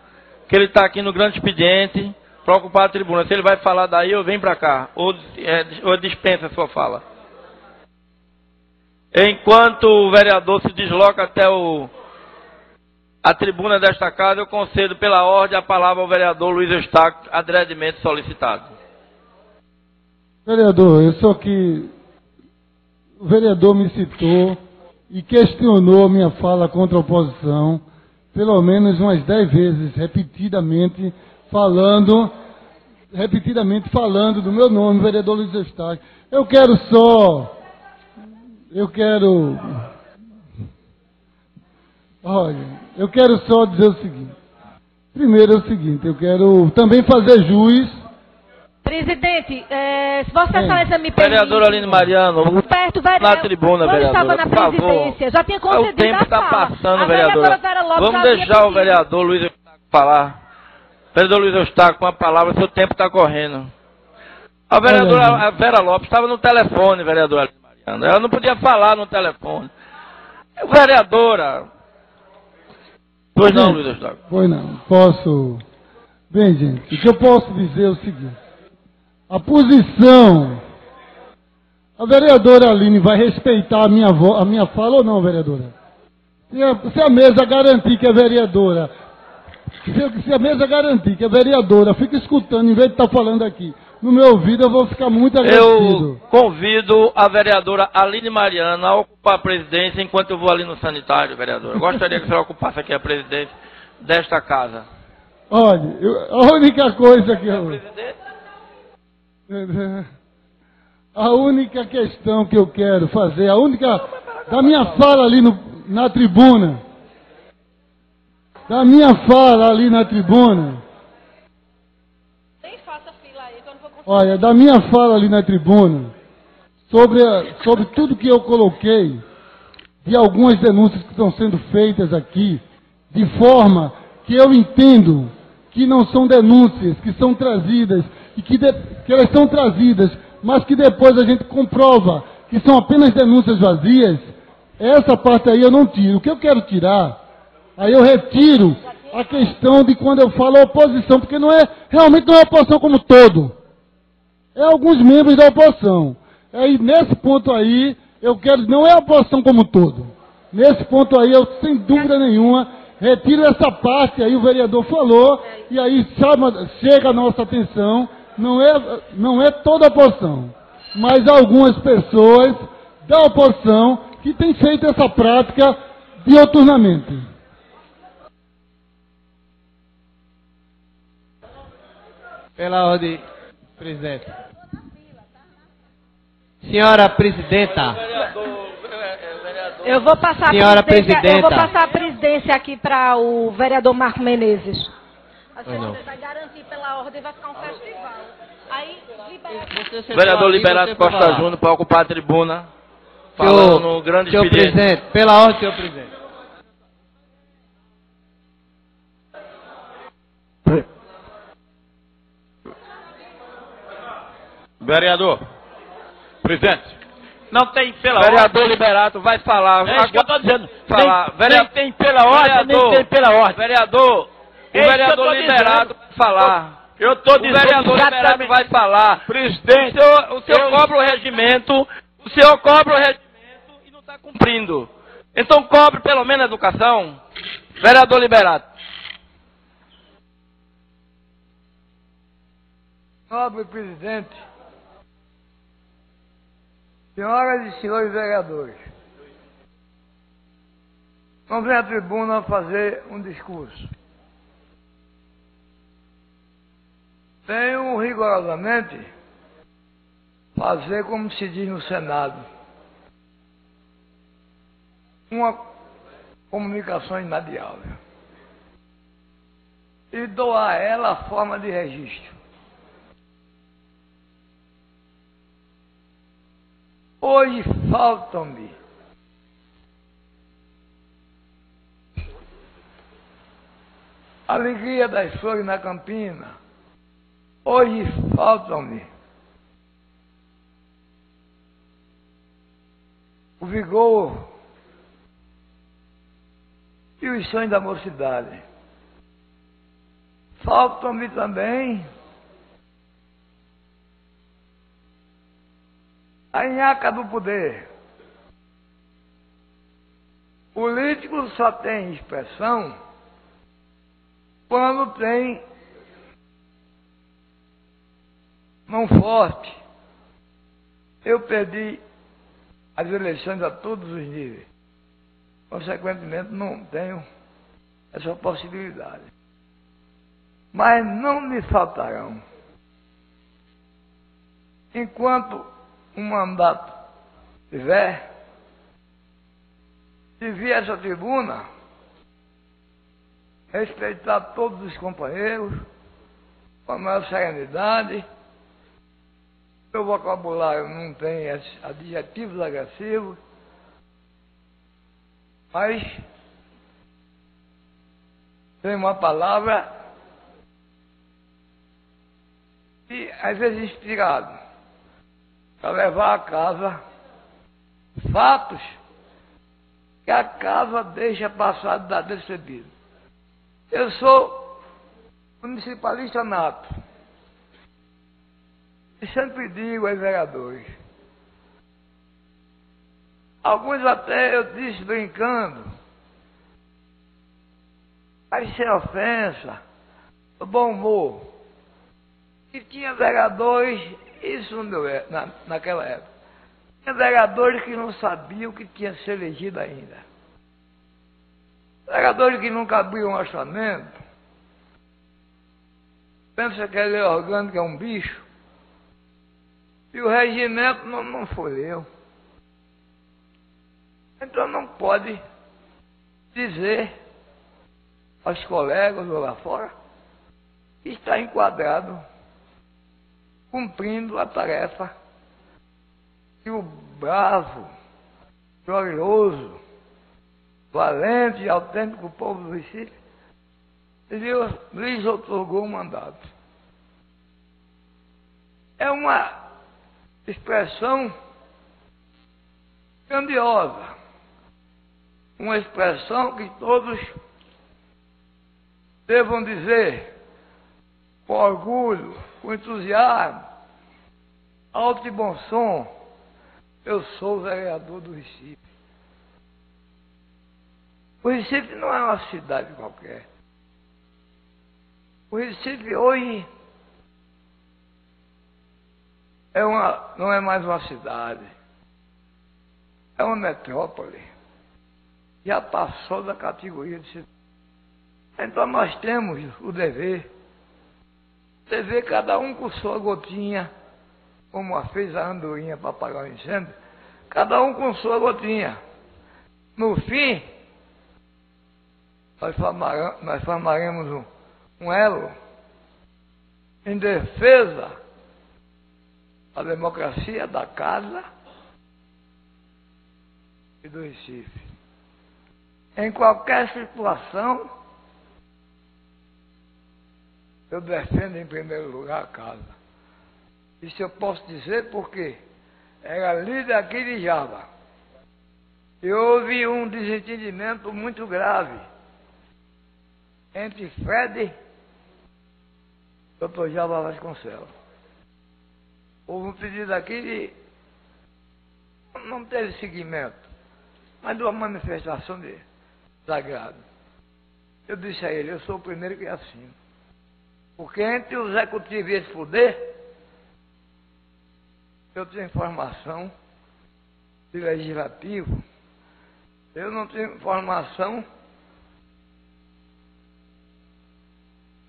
que ele está aqui no grande expediente, para ocupar a tribuna. Se ele vai falar daí, eu venho para cá. Ou dispensa a sua fala. Enquanto o vereador se desloca até a tribuna desta casa, eu concedo pela ordem a palavra ao vereador Luiz Eustáquio, adredemente solicitado. Vereador, eu só que o vereador me citou e questionou minha fala contra a oposição, pelo menos umas 10 vezes, repetidamente falando do meu nome, vereador Luiz Eustáquio. Eu quero só dizer o seguinte. Primeiro é o seguinte, eu quero também fazer jus. Presidente, se Vossa Excelência me permite... Vereadora Aline Mariano, perto, na tribuna, vereadora, estava na presidência, já tinha concedido o tempo está passando, a vereadora. Vamos deixar o vereador Luiz Eustáquio falar. Vereador Luiz Eustáquio, com a palavra, seu tempo está correndo. A vereadora Vera Lopes estava no telefone, vereadora Aline Mariano. Ela não podia falar no telefone. Vereadora... Pois não, Luiz Eustáquio. Pois não, posso... Bem, gente, o que eu posso dizer é o seguinte. A posição... A vereadora Aline vai respeitar a minha fala ou não, vereadora? Se a mesa garantir que a vereadora... Se a mesa garantir que a vereadora fica escutando, em vez de estar falando aqui no meu ouvido, eu vou ficar muito agradecido. Eu convido a vereadora Aline Mariano a ocupar a presidência enquanto eu vou ali no sanitário, vereadora. Eu gostaria que a senhora ocupasse aqui a presidência desta casa. Olha, a única coisa que eu... A única questão que eu quero fazer, da minha fala ali na tribuna, olha, da minha fala ali na tribuna, sobre tudo que eu coloquei, de algumas denúncias que estão sendo feitas aqui, de forma que eu entendo que não são denúncias, que são trazidas, e que elas são trazidas, mas que depois a gente comprova que são apenas denúncias vazias, essa parte aí eu não tiro. O que eu quero tirar, aí eu retiro a questão de quando eu falo oposição, porque realmente não é oposição como todo. É alguns membros da oposição. Aí, nesse ponto aí, não é a oposição como todo. Nesse ponto aí, eu, sem dúvida nenhuma, retiro essa parte aí, o vereador falou, e aí chega a nossa atenção, não é toda a oposição, mas algumas pessoas da oposição que têm feito essa prática dioturnamente. Pela ordem, presidente. Senhora presidenta. Eu vou passar Senhora eu vou passar a presidência aqui para o vereador Marco Menezes. A senhora vai garantir pela ordem, vai ficar um festival. Aí, Vereador Liberato Costa Júnior para ocupar a tribuna. Falando no grande senhor presidente, pela ordem, senhor presidente. Vereador, presidente, não tem pela Vereador ordem. Liberato vai falar. É isso que eu estou dizendo. Falar. Nem tem pela ordem, nem tem pela ordem. Vereador, o vereador Liberato vai falar. Eu estou dizendo. O vereador Liberato vai falar. Presidente, o senhor cobra o regimento, e não está cumprindo. Então cobre pelo menos a educação. Vereador Liberato. Nobre presidente, senhoras e senhores vereadores, vamos à tribuna fazer um discurso. Tenho rigorosamente fazer como se diz no Senado, uma comunicação inadiável e dou a ela a forma de registro. Hoje faltam-me a alegria das flores na campina. Hoje faltam-me o vigor e os sonhos da mocidade. Faltam-me também a nhaca do poder. Político só tem expressão quando tem mão forte. Eu perdi as eleições a todos os níveis. Consequentemente, não tenho essa possibilidade. Mas não me faltarão. Enquanto um mandato tiver, se vir essa tribuna, respeitar todos os companheiros, com a maior serenidade. Meu vocabulário não tem adjetivos agressivos, mas tem uma palavra que às vezes inspirado para levar a casa fatos que a casa deixa passar despercebido. Eu sou municipalista nato e sempre digo aos vereadores, alguns até eu disse brincando, mas sem ofensa, do bom humor, que tinha vereadores, isso naquela época, tinha vereadores que não sabiam que tinha se elegido ainda. Vereadores que nunca abriam um orçamento, pensa que a lei orgânica é um bicho, e o regimento não foi eu. Então não pode dizer aos colegas ou lá fora que está enquadrado, cumprindo a tarefa que o bravo, glorioso, valente e autêntico povo do Recife lhes outorgou um mandato. É uma expressão grandiosa, uma expressão que todos devam dizer com orgulho, com entusiasmo, alto e bom som: eu sou o vereador do Recife. O Recife não é uma cidade qualquer. O Recife hoje não é mais uma cidade, é uma metrópole. já passou da categoria de cidadão. Então nós temos o dever cada um com sua gotinha, como fez a andorinha para apagar o incêndio, cada um com sua gotinha. No fim, nós formaremos um elo em defesa da democracia da casa e do Recife. Em qualquer situação, eu defendo em primeiro lugar a casa. Isso eu posso dizer porque era líder aqui de Java. E houve um desentendimento muito grave entre Fred e Dr. Java Vasconcelos. Houve um pedido aqui de... não teve seguimento, mas de uma manifestação de desagrado. Eu disse a ele, eu sou o primeiro que assino. Porque entre o executivo e esse poder, eu tenho informação de legislativo, eu não tenho informação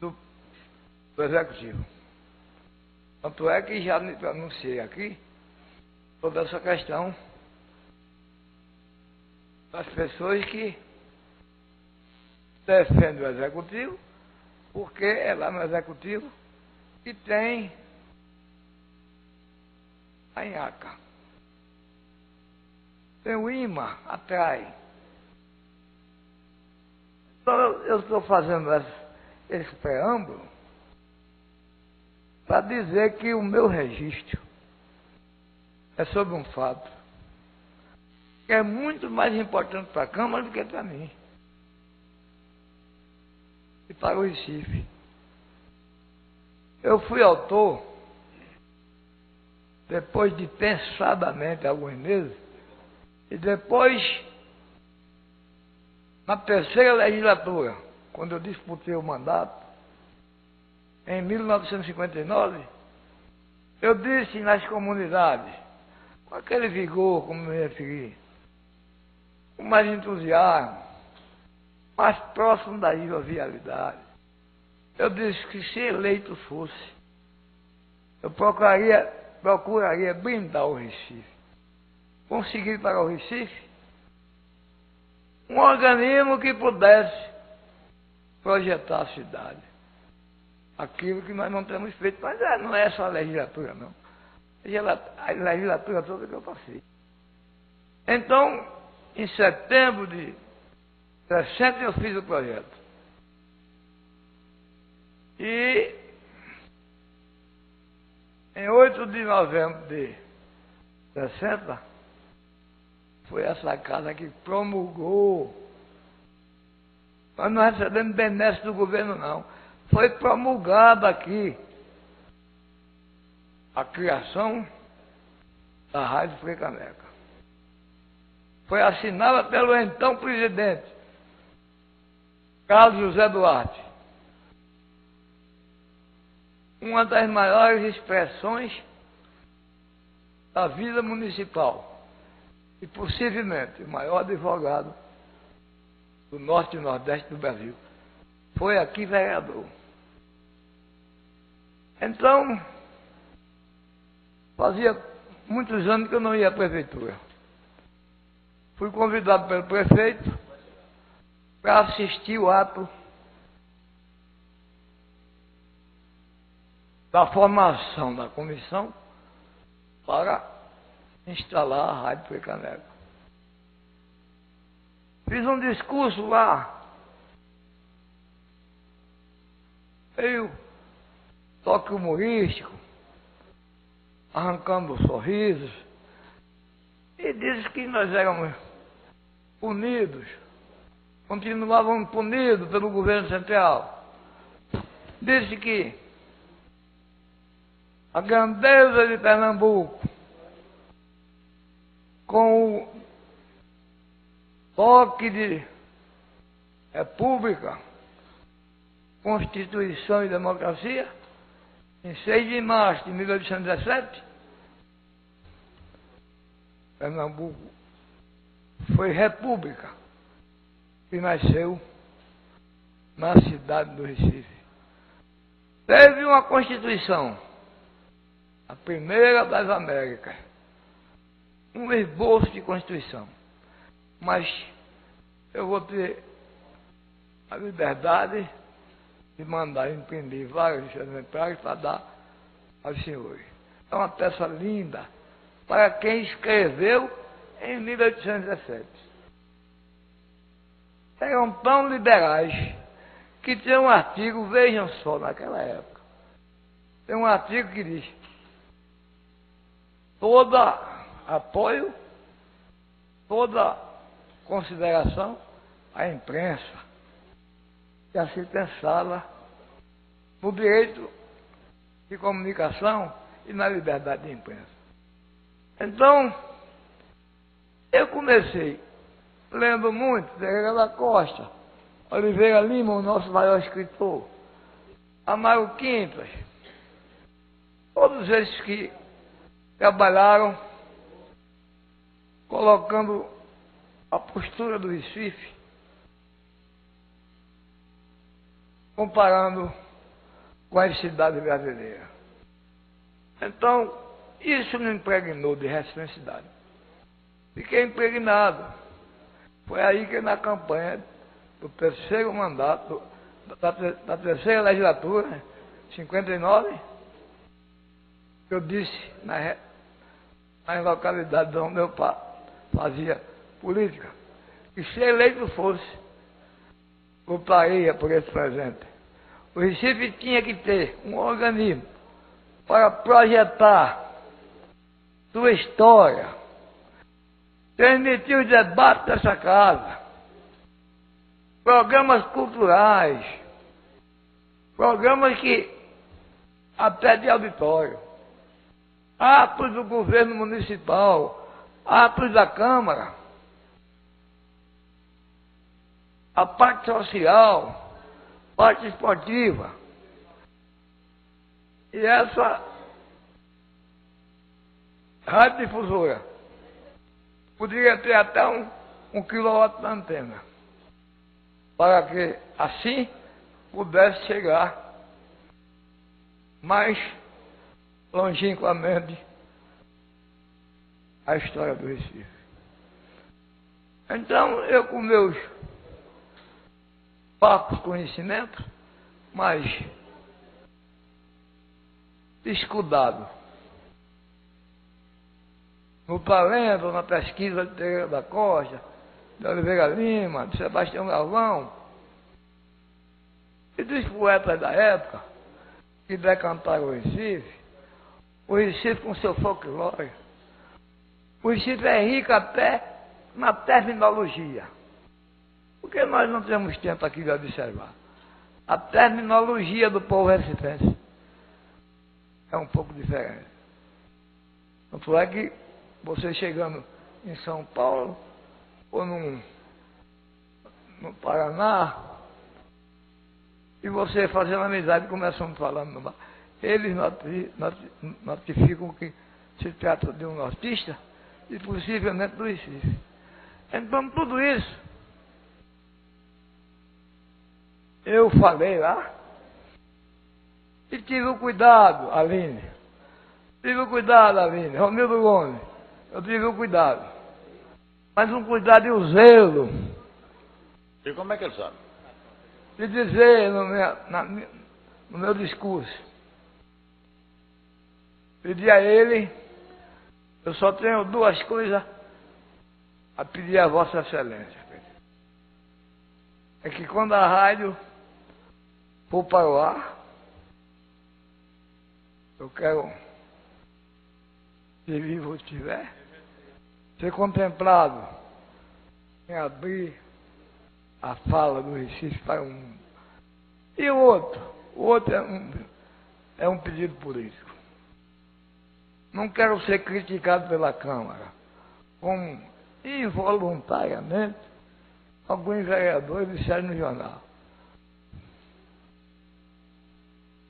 do executivo. Tanto é que já me pronunciei aqui sobre essa questão das pessoas que defendem o executivo, porque é lá no executivo que tem a Inhaca. Tem o IMA atrás. Então eu estou fazendo esse preâmbulo para dizer que o meu registro é sobre um fato que é muito mais importante para a Câmara do que para mim e para o Recife. Eu fui autor, depois de pensadamente alguns meses, e depois, na terceira legislatura, quando eu disputei o mandato, em 1959, eu disse nas comunidades, com aquele vigor, como me referi, com mais entusiasmo, mais próximo da jovialidade. Eu disse que se eleito fosse, eu procuraria blindar o Recife. Conseguir para o Recife um organismo que pudesse projetar a cidade. Aquilo que nós não temos feito, mas não é só a legislatura, não. A legislatura toda que eu passei. Então, em setembro de 60 eu fiz o projeto. E em 8 de novembro de 60, foi essa casa que promulgou. Nós não recebemos benesse do governo, não. Foi promulgada aqui a criação da Rádio Frei Caneca. Foi assinada pelo então presidente Carlos José Duarte. Uma das maiores expressões da vida municipal e possivelmente o maior advogado do norte e nordeste do Brasil. Foi aqui vereador. Então, fazia muitos anos que eu não ia à prefeitura. Fui convidado pelo prefeito para assistir o ato da formação da comissão para instalar a Rádio Frei Caneca. Fiz um discurso lá, meio toque humorístico, arrancando sorrisos, e disse que nós éramos punidos, continuávamos punidos pelo governo central. Disse que a grandeza de Pernambuco, com o toque de república, Constituição e democracia, em 6 de março de 1817, Pernambuco foi república. que nasceu na cidade do Recife. Teve uma Constituição, a primeira das Américas, um esboço de Constituição. Mas eu vou ter a liberdade de mandar imprimir vários exemplares para dar aos senhores. É uma peça linda para quem escreveu em 1817. Eram tão liberais que tem um artigo, vejam só, naquela época. Tem um artigo que diz: todo apoio, toda consideração à imprensa, que assim pensava no direito de comunicação e na liberdade de imprensa. Então, eu comecei lendo muito Ferreira da Costa, Oliveira Lima, o nosso maior escritor, Amaro Quintas, todos esses que trabalharam colocando a postura do Recife, comparando com as cidades brasileiras. Então, isso me impregnou de resistência. Fiquei impregnado. Foi aí que na campanha do terceiro mandato, da terceira legislatura, 59, eu disse nas localidades onde meu pai fazia política, que se eleito fosse, lutaria por esse presente. O Recife tinha que ter um organismo para projetar sua história, transmitir os debates dessa casa, programas culturais, programas que até de auditório, atos do governo municipal, atos da Câmara, a parte social, parte esportiva. E essa radiodifusora poderia ter até um quilowatt na antena, para que assim pudesse chegar mais longínquamente a história do Recife. Então, eu com meus papos conhecimentos, mas escudado no talento, na pesquisa de Ferreira da Costa, de Oliveira Lima, de Sebastião Galvão e dos poetas da época que decantaram o Recife com seu folclore. O Recife é rico até na terminologia, porque nós não temos tempo aqui de observar. A terminologia do povo recifense é um pouco diferente. Tanto é que você chegando em São Paulo ou no Paraná, e você fazendo amizade, começando falando no bar, eles notificam que se trata de um artista e possivelmente do Recife. Então, tudo isso eu falei lá e tive o cuidado, Aline. Tive o cuidado, Aline. Romildo Gomes. Eu tive o cuidado. Mas um cuidado e o zelo. E como é que ele sabe? De dizer no meu discurso. Pedi a ele, eu só tenho duas coisas a pedir a Vossa Excelência. É que quando a rádio for para o ar, eu quero, se vivo estiver, ser contemplado em abrir a fala do Recife para o mundo. E o outro é um pedido político. Não quero ser criticado pela Câmara, como involuntariamente alguns vereadores disseram no jornal.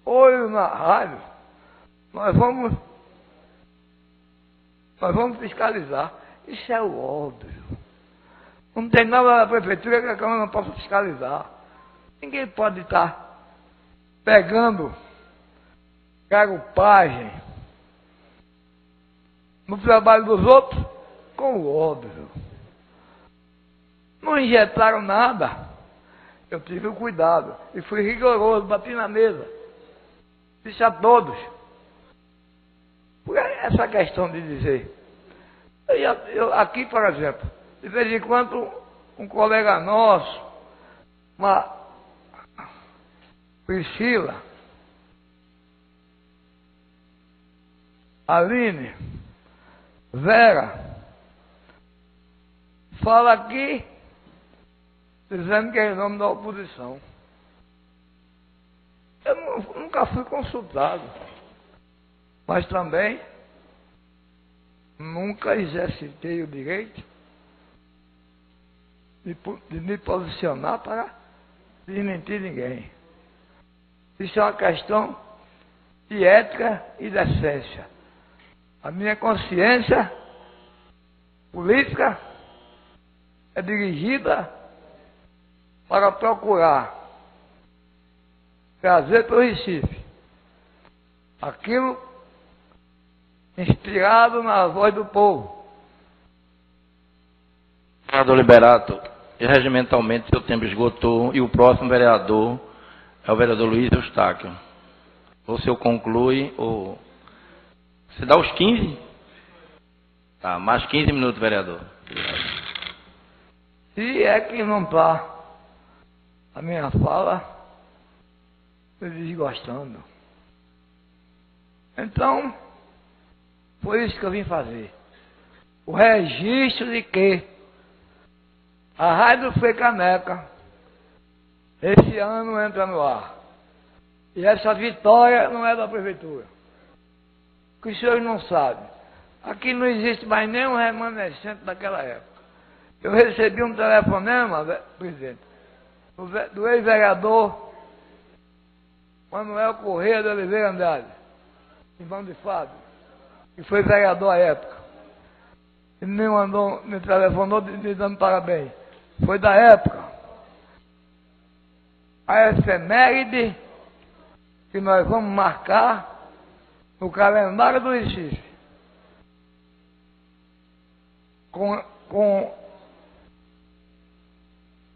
Hoje na rádio, nós vamos fiscalizar. Isso é o óbvio. Não tem nada na prefeitura que a Câmara não possa fiscalizar. Ninguém pode estar pegando garupagem no trabalho dos outros com o óbvio. Não injetaram nada. Eu tive o cuidado e fui rigoroso, bati na mesa. Disse a todos. Por essa questão de dizer. Eu, aqui, por exemplo, de vez em quando um colega nosso, uma Priscila, Aline, Vera, fala aqui dizendo que é em nome da oposição. Eu nunca fui consultado, mas também nunca exercitei o direito de me posicionar para desmentir ninguém. Isso é uma questão de ética e de decência. A minha consciência política é dirigida para procurar trazer para o Recife aquilo inspirado na voz do povo. Vereador Liberato, regimentalmente seu tempo esgotou e o próximo vereador é o vereador Luiz Eustáquio. Ou o senhor conclui, ou você dá os 15? Tá, mais 15 minutos, vereador. Se é que não está a minha fala me desgostando. Então, foi isso que eu vim fazer. O registro de que a Rádio Frecaneca esse ano entra no ar. E essa vitória não é da prefeitura. O que os senhores não sabem. Aqui não existe mais nenhum remanescente daquela época. Eu recebi um telefonema, presidente, do ex-vereador Manuel Correia de Oliveira Andrade, irmão de Fábio, que foi vereador à época. Ele me telefonou me dando parabéns. Foi da época. A efeméride que nós vamos marcar no calendário do Recife. Com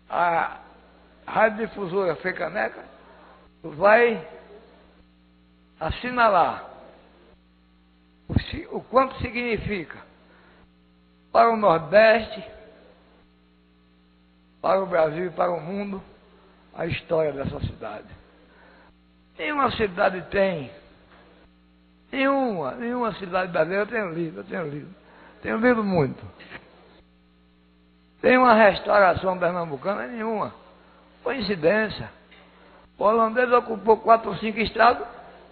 a Rádio Difusora Frecaneca vai assinalar o quanto significa para o Nordeste, para o Brasil e para o mundo a história dessa cidade. Nenhuma cidade tem, nenhuma cidade brasileira, tenho lido muito. Tem uma restauração pernambucana? Nenhuma. Coincidência. O holandês ocupou 4 ou 5 estados,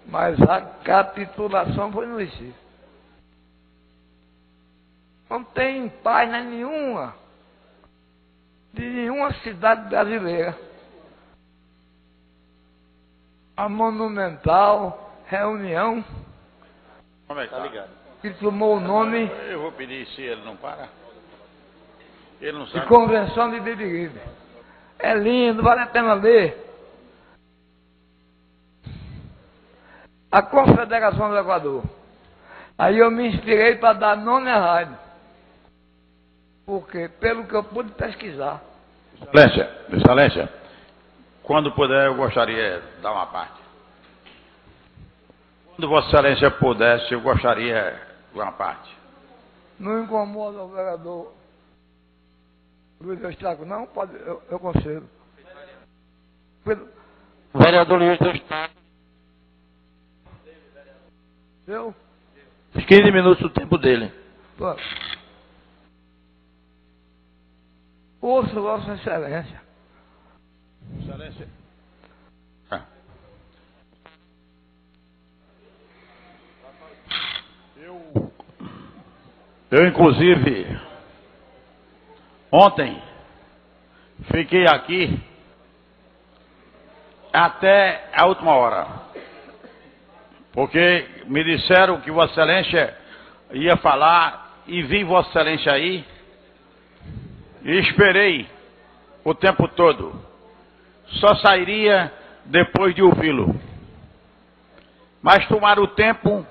mas a capitulação foi no Recife. Não tem página nenhuma de nenhuma cidade brasileira. A monumental reunião Como é que tá ligado? Que tomou o nome Eu vou pedir se ele não para. Ele não sabe. de Convenção de Beberibe. É lindo, vale a pena ler. A Confederação do Equador. Aí eu me inspirei para dar nome à rádio. Porque, pelo que eu pude pesquisar. Excelência, quando puder eu gostaria de dar uma parte. Quando Vossa Excelência pudesse, eu gostaria de uma parte. Não incomoda o vereador Luiz Eustáquio, não? Pode, eu concedo. Vereador Luiz Eustáquio. Eu? Os 15 minutos do tempo dele. Pô. Ouço Vossa Excelência. Excelência. Eu inclusive, ontem, fiquei aqui até a última hora. Porque me disseram que Vossa Excelência ia falar e vi Vossa Excelência aí. e esperei o tempo todo. Só sairia depois de ouvi-lo. Mas tomaram o tempo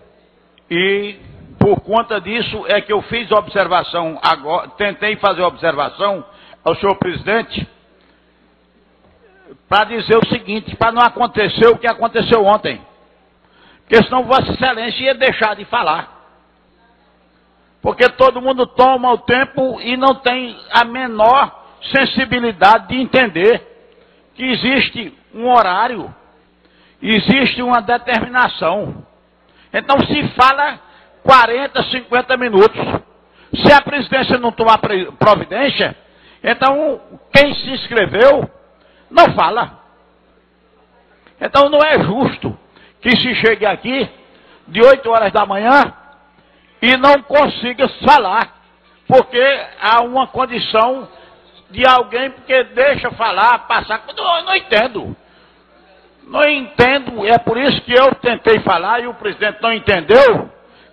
e, por conta disso, é que eu fiz observação agora, tentei fazer observação ao senhor presidente, para dizer o seguinte, para não acontecer o que aconteceu ontem. Porque senão Vossa Excelência ia deixar de falar. Porque todo mundo toma o tempo e não tem a menor sensibilidade de entender que existe um horário, existe uma determinação. Então se fala 40, 50 minutos. Se a presidência não tomar providência, então quem se inscreveu não fala. Então não é justo que se chegue aqui de 8 horas da manhã e não consiga falar, porque há uma condição de alguém que deixa falar, passar. Eu não entendo. Não entendo, é por isso que eu tentei falar e o presidente não entendeu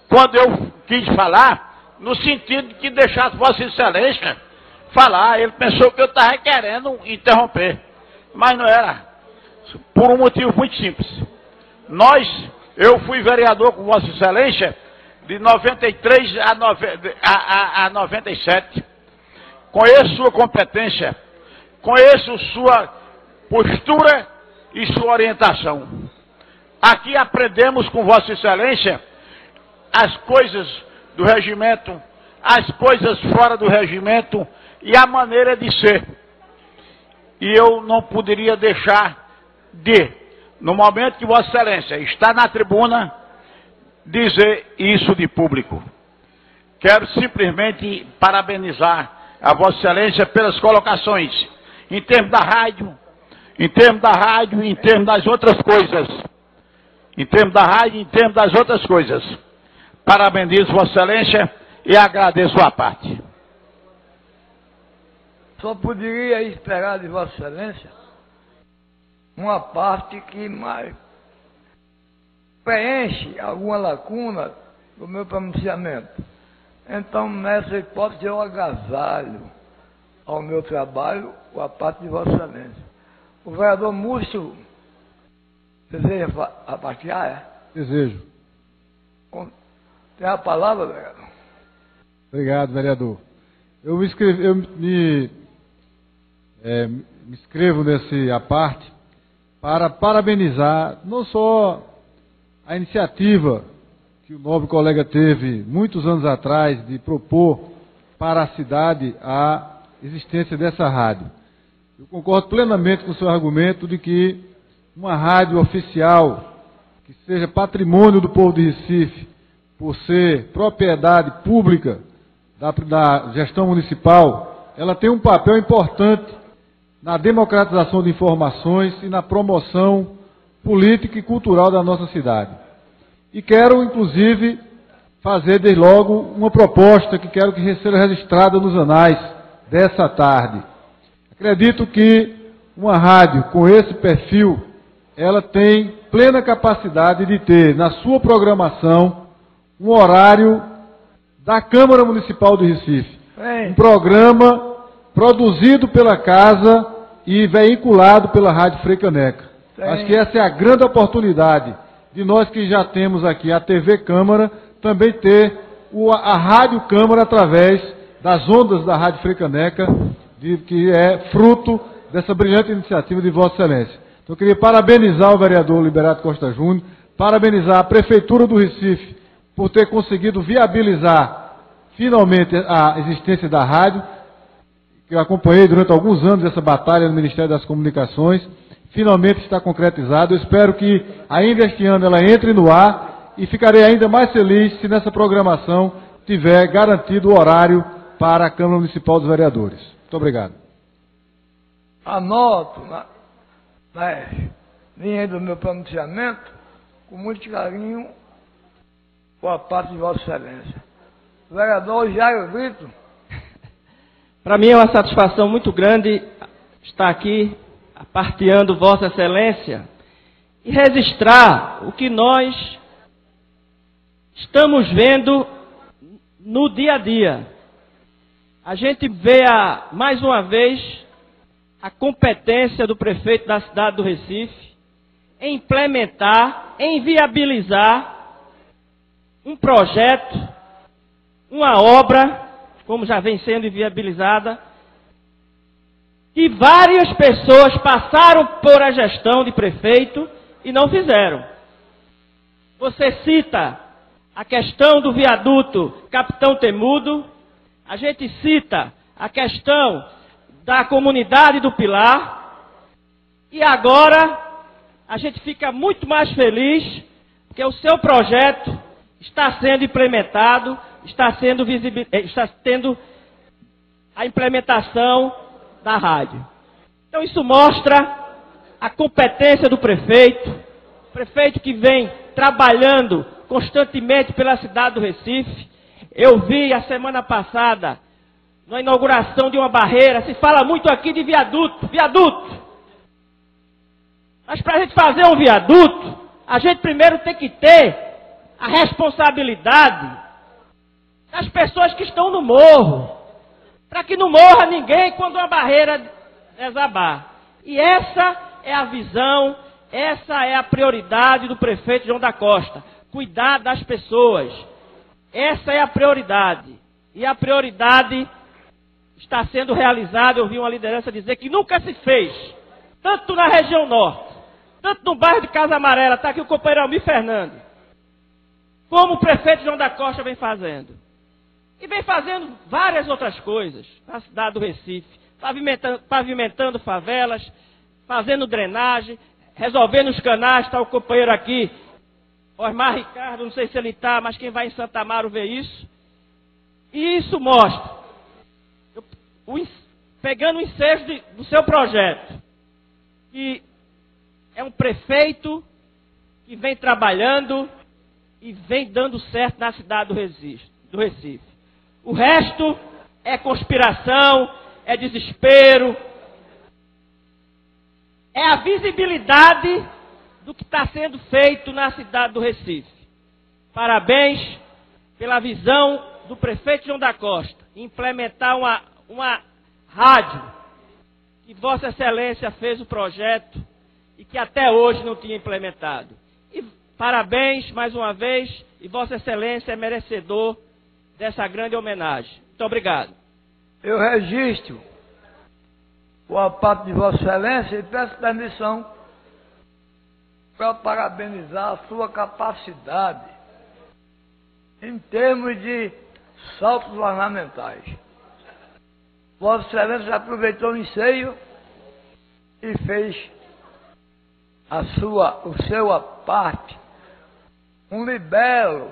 quando eu quis falar, no sentido de que deixasse Vossa Excelência falar. Ele pensou que eu estava querendo interromper, mas não era. Por um motivo muito simples. Eu fui vereador com Vossa Excelência de 93 a 97. Conheço sua competência, conheço sua postura e sua orientação. Aqui aprendemos com Vossa Excelência as coisas do regimento, as coisas fora do regimento e a maneira de ser. E eu não poderia deixar de, no momento que Vossa Excelência está na tribuna, dizer isso de público. Quero simplesmente parabenizar a Vossa Excelência pelas colocações, em termos da rádio, em termos das outras coisas. Em termos da rádio, em termos das outras coisas. Parabenizo Vossa Excelência e agradeço a parte. Só poderia esperar de Vossa Excelência uma parte que mais preenche alguma lacuna do meu pronunciamento. Então, nessa hipótese, eu agasalho ao meu trabalho a parte de Vossa Excelência. O vereador Múcio deseja partilhar, é? Desejo. Tem a palavra, vereador. Obrigado, vereador. Eu me inscrevo nesse à parte para parabenizar não só a iniciativa que o nobre colega teve muitos anos atrás de propor para a cidade a existência dessa rádio. Eu concordo plenamente com o seu argumento de que uma rádio oficial, que seja patrimônio do povo de Recife, por ser propriedade pública da gestão municipal, ela tem um papel importante na democratização de informações e na promoção política e cultural da nossa cidade. E quero, inclusive, fazer desde logo uma proposta que quero que seja registrada nos anais dessa tarde. Acredito que uma rádio com esse perfil, ela tem plena capacidade de ter na sua programação um horário da Câmara Municipal do Recife. Um programa produzido pela casa e veiculado pela Rádio Frei Caneca. Acho que essa é a grande oportunidade de nós que já temos aqui a TV Câmara, também ter a Rádio Câmara através das ondas da Rádio Frei Caneca, que é fruto dessa brilhante iniciativa de Vossa Excelência. Então eu queria parabenizar o vereador Liberato Costa Júnior, parabenizar a Prefeitura do Recife por ter conseguido viabilizar finalmente a existência da rádio, que eu acompanhei durante alguns anos essa batalha no Ministério das Comunicações. Finalmente está concretizado. Eu espero que ainda este ano ela entre no ar e ficarei ainda mais feliz se nessa programação tiver garantido o horário para a Câmara Municipal dos Vereadores. Muito obrigado. Anoto na linha do meu pronunciamento, com muito carinho, por a parte de Vossa Excelência. Vereador Jairo Brito. Para mim é uma satisfação muito grande estar aqui partilhando Vossa Excelência e registrar o que nós estamos vendo no dia a dia. a gente vê mais uma vez a competência do prefeito da cidade do Recife em implementar, em viabilizar um projeto, uma obra, como já vem sendo viabilizada, que várias pessoas passaram por a gestão de prefeito e não fizeram. Você cita a questão do viaduto Capitão Temudo, a gente cita a questão da comunidade do Pilar, e agora a gente fica muito mais feliz porque o seu projeto está sendo implementado, está tendo a implementação da rádio. Então isso mostra a competência do prefeito que vem trabalhando constantemente pela cidade do Recife. Eu vi a semana passada, na inauguração de uma barreira, se fala muito aqui de viaduto. Mas para a gente fazer um viaduto, a gente primeiro tem que ter a responsabilidade das pessoas que estão no morro, para que não morra ninguém quando uma barreira desabar. E essa é a visão, essa é a prioridade do prefeito João da Costa, cuidar das pessoas. Essa é a prioridade. E a prioridade está sendo realizada. Eu vi uma liderança dizer que nunca se fez, tanto na região norte, tanto no bairro de Casa Amarela, está aqui o companheiro Almir Fernando, como o prefeito João da Costa vem fazendo. E vem fazendo várias outras coisas na cidade do Recife, pavimentando favelas, fazendo drenagem, resolvendo os canais. Está o companheiro aqui, Osmar Ricardo, não sei se ele está, mas quem vai em Santa Amaro vê isso. E isso mostra, pegando o ensejo do seu projeto, que é um prefeito que vem trabalhando e vem dando certo na cidade do Recife. O resto é conspiração, é desespero, é a visibilidade do que está sendo feito na cidade do Recife. Parabéns pela visão do prefeito João da Costa, implementar uma rádio, que Vossa Excelência fez o projeto e que até hoje não tinha implementado. E parabéns mais uma vez, e Vossa Excelência é merecedor dessa grande homenagem. Muito obrigado. Eu registro a parte de Vossa Excelência e peço permissão para parabenizar a sua capacidade em termos de saltos ornamentais. Vossa Excelência aproveitou o enseio e fez a sua parte, um libelo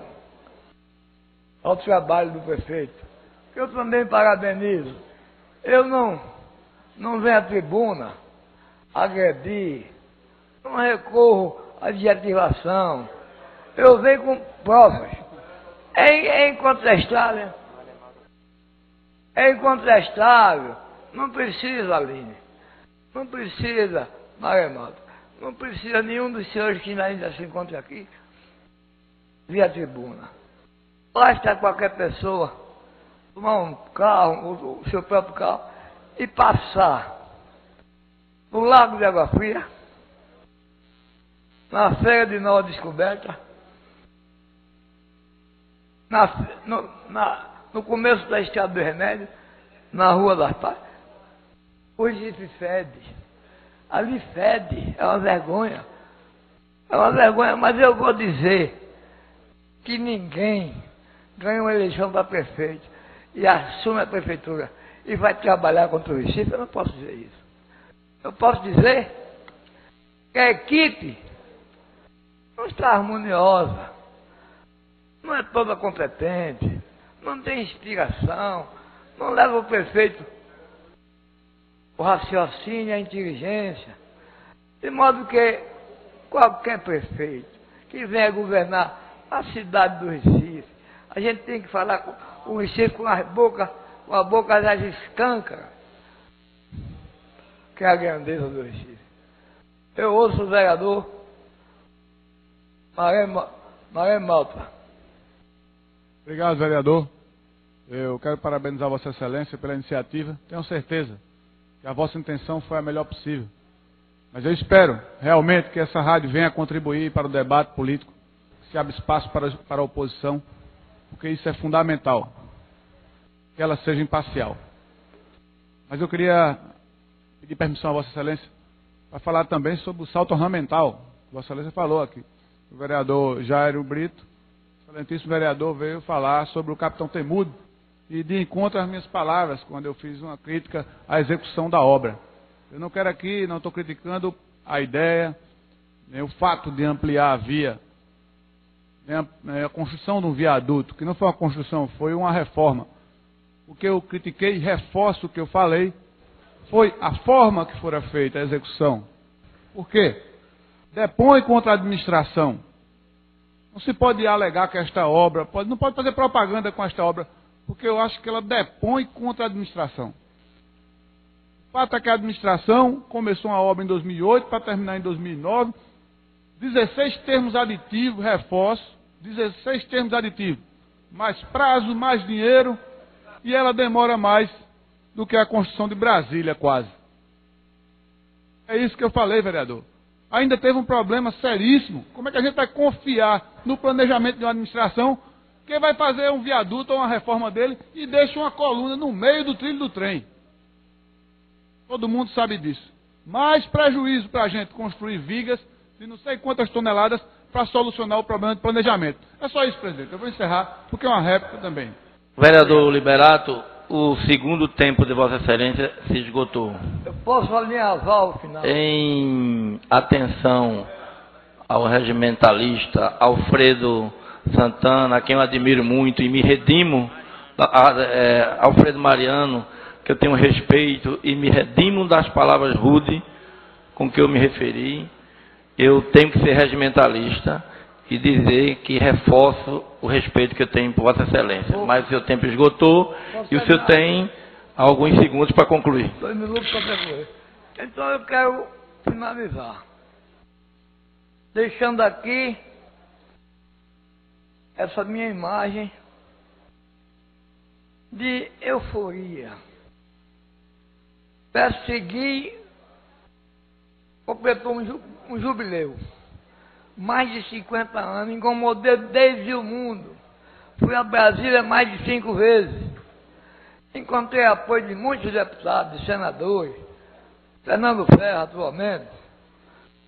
ao trabalho do prefeito. Eu também parabenizo. Eu não venho à tribuna agredir, não recorro à adjetivação. Eu venho com provas. É incontestável. É incontestável. Não precisa, Aline. Não precisa, Maremoto. Não precisa nenhum dos senhores que ainda se encontram aqui vir à tribuna. Basta qualquer pessoa tomar um carro, o seu próprio carro, e passar no Lago de Água Fria, na Feira de Nova Descoberta, no começo da Estrada do Remédio, na Rua das Paz. O Recife fede. Ali fede. É uma vergonha. É uma vergonha, mas eu vou dizer que ninguém ganha uma eleição para prefeito e assume a prefeitura e vai trabalhar contra o Recife. Eu não posso dizer isso. Eu posso dizer que a equipe não está harmoniosa, não é toda competente, não tem inspiração, não leva o prefeito o raciocínio, a inteligência, de modo que qualquer prefeito que venha governar a cidade do Recife, a gente tem que falar com o Recife com a boca das escâncaras, que é a grandeza do Recife. Eu ouço o vereador Maré Malta. Obrigado, vereador. Eu quero parabenizar Vossa Excelência pela iniciativa. Tenho certeza que a vossa intenção foi a melhor possível. Mas eu espero realmente que essa rádio venha contribuir para o debate político, que se abra espaço para a oposição, porque isso é fundamental, que ela seja imparcial. Mas eu queria pedir permissão a Vossa Excelência para falar também sobre o salto ornamental. Vossa Excelência falou aqui. O vereador Jairo Brito, excelentíssimo vereador, veio falar sobre o Capitão Temudo e de encontro às minhas palavras, quando eu fiz uma crítica à execução da obra. Eu não quero aqui, não estou criticando a ideia, nem o fato de ampliar a via, nem a construção de um viaduto, que não foi uma construção, foi uma reforma. O que eu critiquei, reforço o que eu falei, foi a forma que fora feita a execução. Por quê? Depõe contra a administração. Não se pode alegar que esta obra, não pode fazer propaganda com esta obra, porque eu acho que ela depõe contra a administração. O fato é que a administração começou uma obra em 2008 para terminar em 2009, 16 termos aditivos, reforço, 16 termos aditivos, mais prazo, mais dinheiro, e ela demora mais do que a construção de Brasília, quase. É isso que eu falei, vereador. Ainda teve um problema seríssimo. Como é que a gente vai confiar no planejamento de uma administração que vai fazer um viaduto ou uma reforma dele e deixa uma coluna no meio do trilho do trem? Todo mundo sabe disso. Mais prejuízo para a gente construir vigas de não sei quantas toneladas para solucionar o problema de planejamento. É só isso, presidente. Eu vou encerrar, porque é uma réplica também. Vereador Liberato, o segundo tempo de Vossa Excelência se esgotou. Eu posso alinhavar o final? Em atenção ao regimentalista Alfredo Santana, a quem eu admiro muito e me redimo, Alfredo Mariano, que eu tenho respeito e me redimo das palavras rudes com que eu me referi, eu tenho que ser regimentalista e dizer que reforço o respeito que eu tenho por Vossa Excelência. Mas o seu tempo esgotou e o senhor tem alguns segundos para concluir. 2 minutos para concluir. Então eu quero finalizar, deixando aqui essa minha imagem de euforia. Persegui, completou um jubileu. Mais de 50 anos, incomodei desde o mundo. Fui a Brasília mais de 5 vezes. Encontrei apoio de muitos deputados, de senadores. Fernando Ferro, atualmente.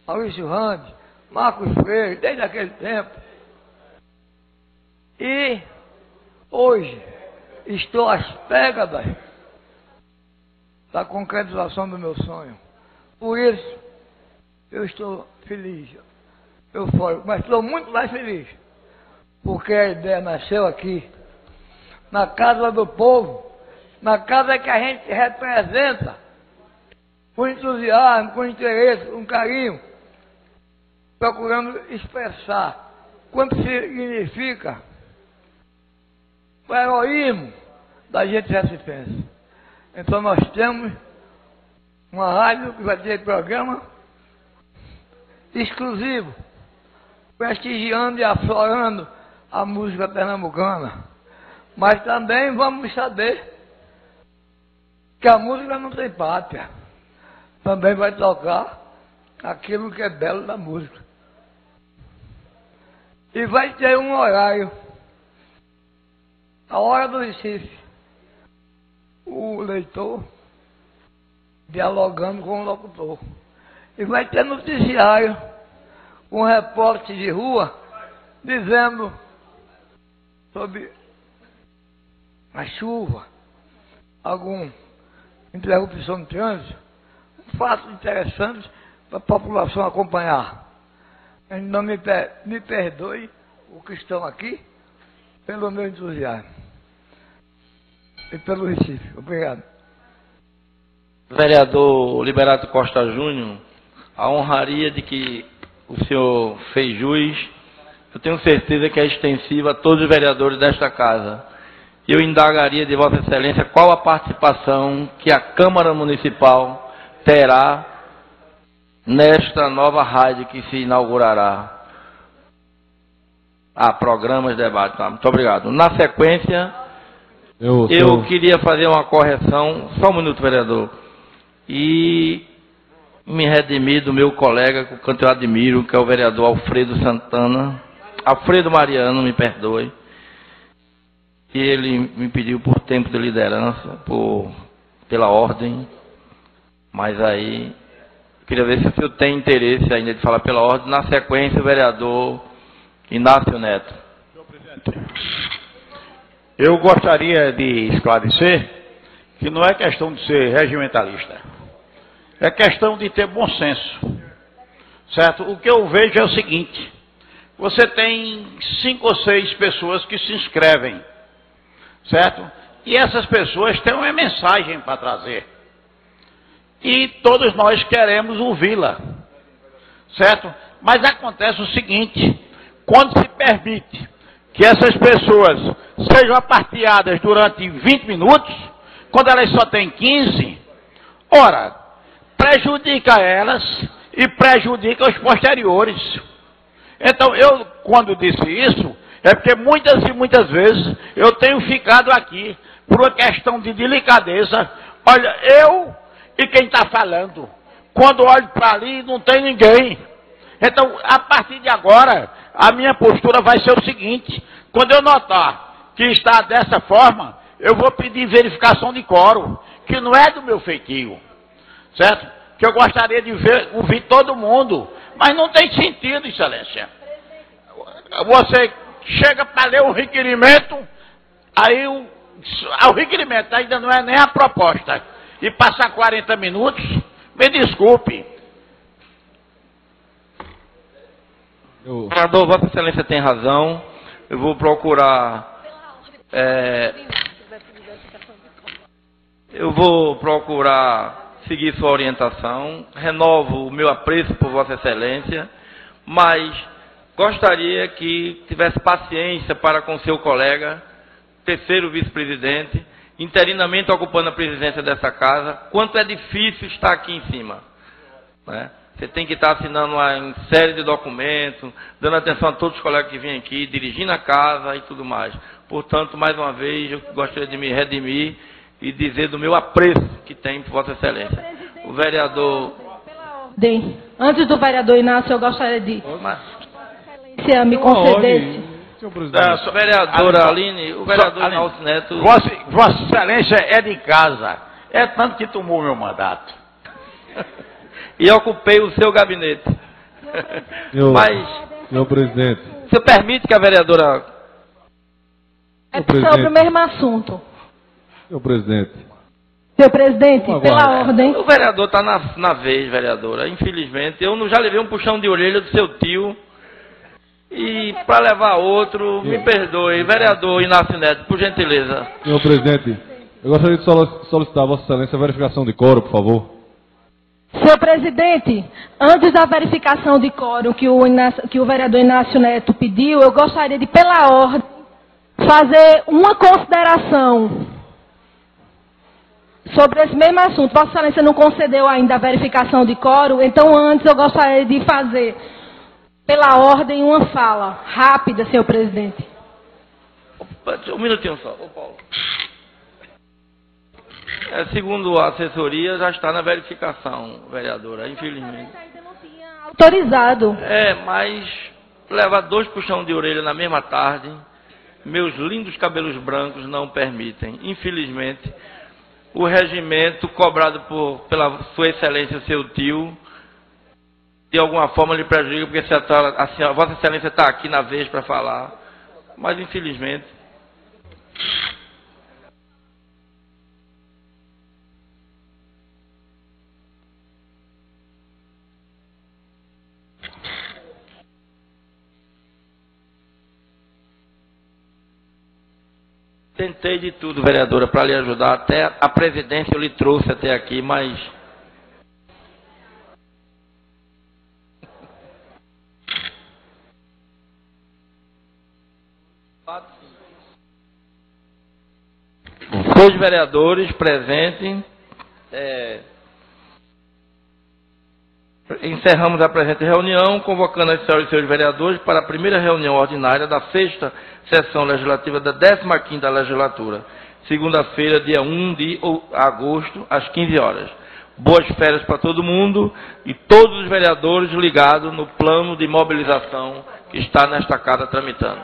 Maurício Randes, Marcos Freire, desde aquele tempo. E hoje estou às pégadas da concretização do meu sonho. Por isso, eu estou feliz. Mas estou muito mais feliz, porque a ideia nasceu aqui, na casa do povo, na casa que a gente representa, com entusiasmo, com interesse, com carinho, procurando expressar quanto significa o heroísmo da gente recifense. Então nós temos uma rádio que vai ter programa exclusivo, prestigiando e aflorando a música pernambucana. Mas também vamos saber que a música não tem pátria. Também vai tocar aquilo que é belo da música. E vai ter um horário, a hora do Recife, o leitor dialogando com o locutor. E vai ter noticiário, um repórter de rua, dizendo sobre a chuva, alguma interrupção de trânsito, um fato interessante para a população acompanhar. Então me perdoe os que estão aqui pelo meu entusiasmo e pelo Recife. Obrigado. Vereador Liberato Costa Júnior, a honraria de que o senhor fez jus, eu tenho certeza que é extensiva a todos os vereadores desta casa. Eu indagaria de Vossa Excelência qual a participação que a Câmara Municipal terá nesta nova rádio que se inaugurará. Programas de debate. Tá? Muito obrigado. Na sequência, Eu queria fazer uma correção, só um minuto, vereador, e me redimir do meu colega, que eu admiro, que é o vereador Alfredo Santana, Alfredo Mariano, me perdoe, e ele me pediu por tempo de liderança, pela ordem, mas aí, queria ver se o senhor tem interesse ainda de falar pela ordem. Na sequência, o vereador Inácio Neto. Senhor presidente, eu gostaria de esclarecer que não é questão de ser regimentalista, é questão de ter bom senso, certo? O que eu vejo é o seguinte: você tem 5 ou 6 pessoas que se inscrevem, certo? E essas pessoas têm uma mensagem para trazer. E todos nós queremos ouvi-la, certo? Mas acontece o seguinte: quando se permite que essas pessoas sejam aparteadas durante 20 minutos, quando elas só têm 15, ora, prejudica elas e prejudica os posteriores. Então, eu, quando disse isso, é porque muitas e muitas vezes eu tenho ficado aqui por uma questão de delicadeza. Olha, eu e quem está falando, quando olho para ali, não tem ninguém. Então, a partir de agora, a minha postura vai ser o seguinte: quando eu notar que está dessa forma, eu vou pedir verificação de quórum, que não é do meu feitio, certo? Que eu gostaria de ouvir todo mundo, mas não tem sentido, excelência. Você chega para ler um requerimento, aí o requerimento ainda não é nem a proposta, e passar 40 minutos, me desculpe. Vereador, Vossa Excelência tem razão. Eu vou procurar seguir sua orientação. Renovo o meu apreço por Vossa Excelência, mas gostaria que tivesse paciência para com seu colega, terceiro vice-presidente, interinamente ocupando a presidência dessa casa. Quanto é difícil estar aqui em cima, né? Você tem que estar assinando uma série de documentos, dando atenção a todos os colegas que vêm aqui, dirigindo a casa e tudo mais. Portanto, mais uma vez, eu gostaria de me redimir e dizer do meu apreço que tem por Vossa Excelência. O vereador... Antes do vereador Inácio, eu gostaria de... Se me concedesse... Vereadora Aline, o vereador Inácio Neto... Vossa Excelência é de casa. É tanto que tomou meu mandato. E ocupei o seu gabinete. Senhor presidente. Você permite que a vereadora... É sobre o mesmo assunto. Senhor presidente. Senhor presidente, pela ordem. O vereador está na vez, vereadora. Infelizmente, eu já levei um puxão de orelha do seu tio. E para levar outro, me perdoe. Vereador Inácio Neto, por gentileza. Senhor presidente, eu gostaria de solicitar a Vossa Excelência a verificação de quórum, por favor. Senhor presidente, antes da verificação de quórum que o vereador Inácio Neto pediu, eu gostaria de, pela ordem, fazer uma consideração sobre esse mesmo assunto. Vossa Excelência não concedeu ainda a verificação de quórum, então antes eu gostaria de fazer, pela ordem, uma fala rápida, senhor presidente. Um minutinho só, ô Paulo. Segundo a assessoria, já está na verificação, vereadora, infelizmente. Autorizado. Mas levar 2 puxão de orelha na mesma tarde, meus lindos cabelos brancos não permitem. Infelizmente, o regimento cobrado pela Sua Excelência, seu tio, de alguma forma lhe prejudica, porque a Vossa Excelência está aqui na vez para falar, mas infelizmente... Tentei de tudo, vereadora, para lhe ajudar. Até a presidência eu lhe trouxe até aqui, mas... Os vereadores presentes, encerramos a presente reunião, convocando as senhoras e senhores vereadores para a primeira reunião ordinária da 6ª sessão legislativa da 15ª legislatura. segunda-feira, dia 1 de agosto, às 15 horas. Boas férias para todo mundo e todos os vereadores ligados no plano de mobilização que está nesta casa tramitando.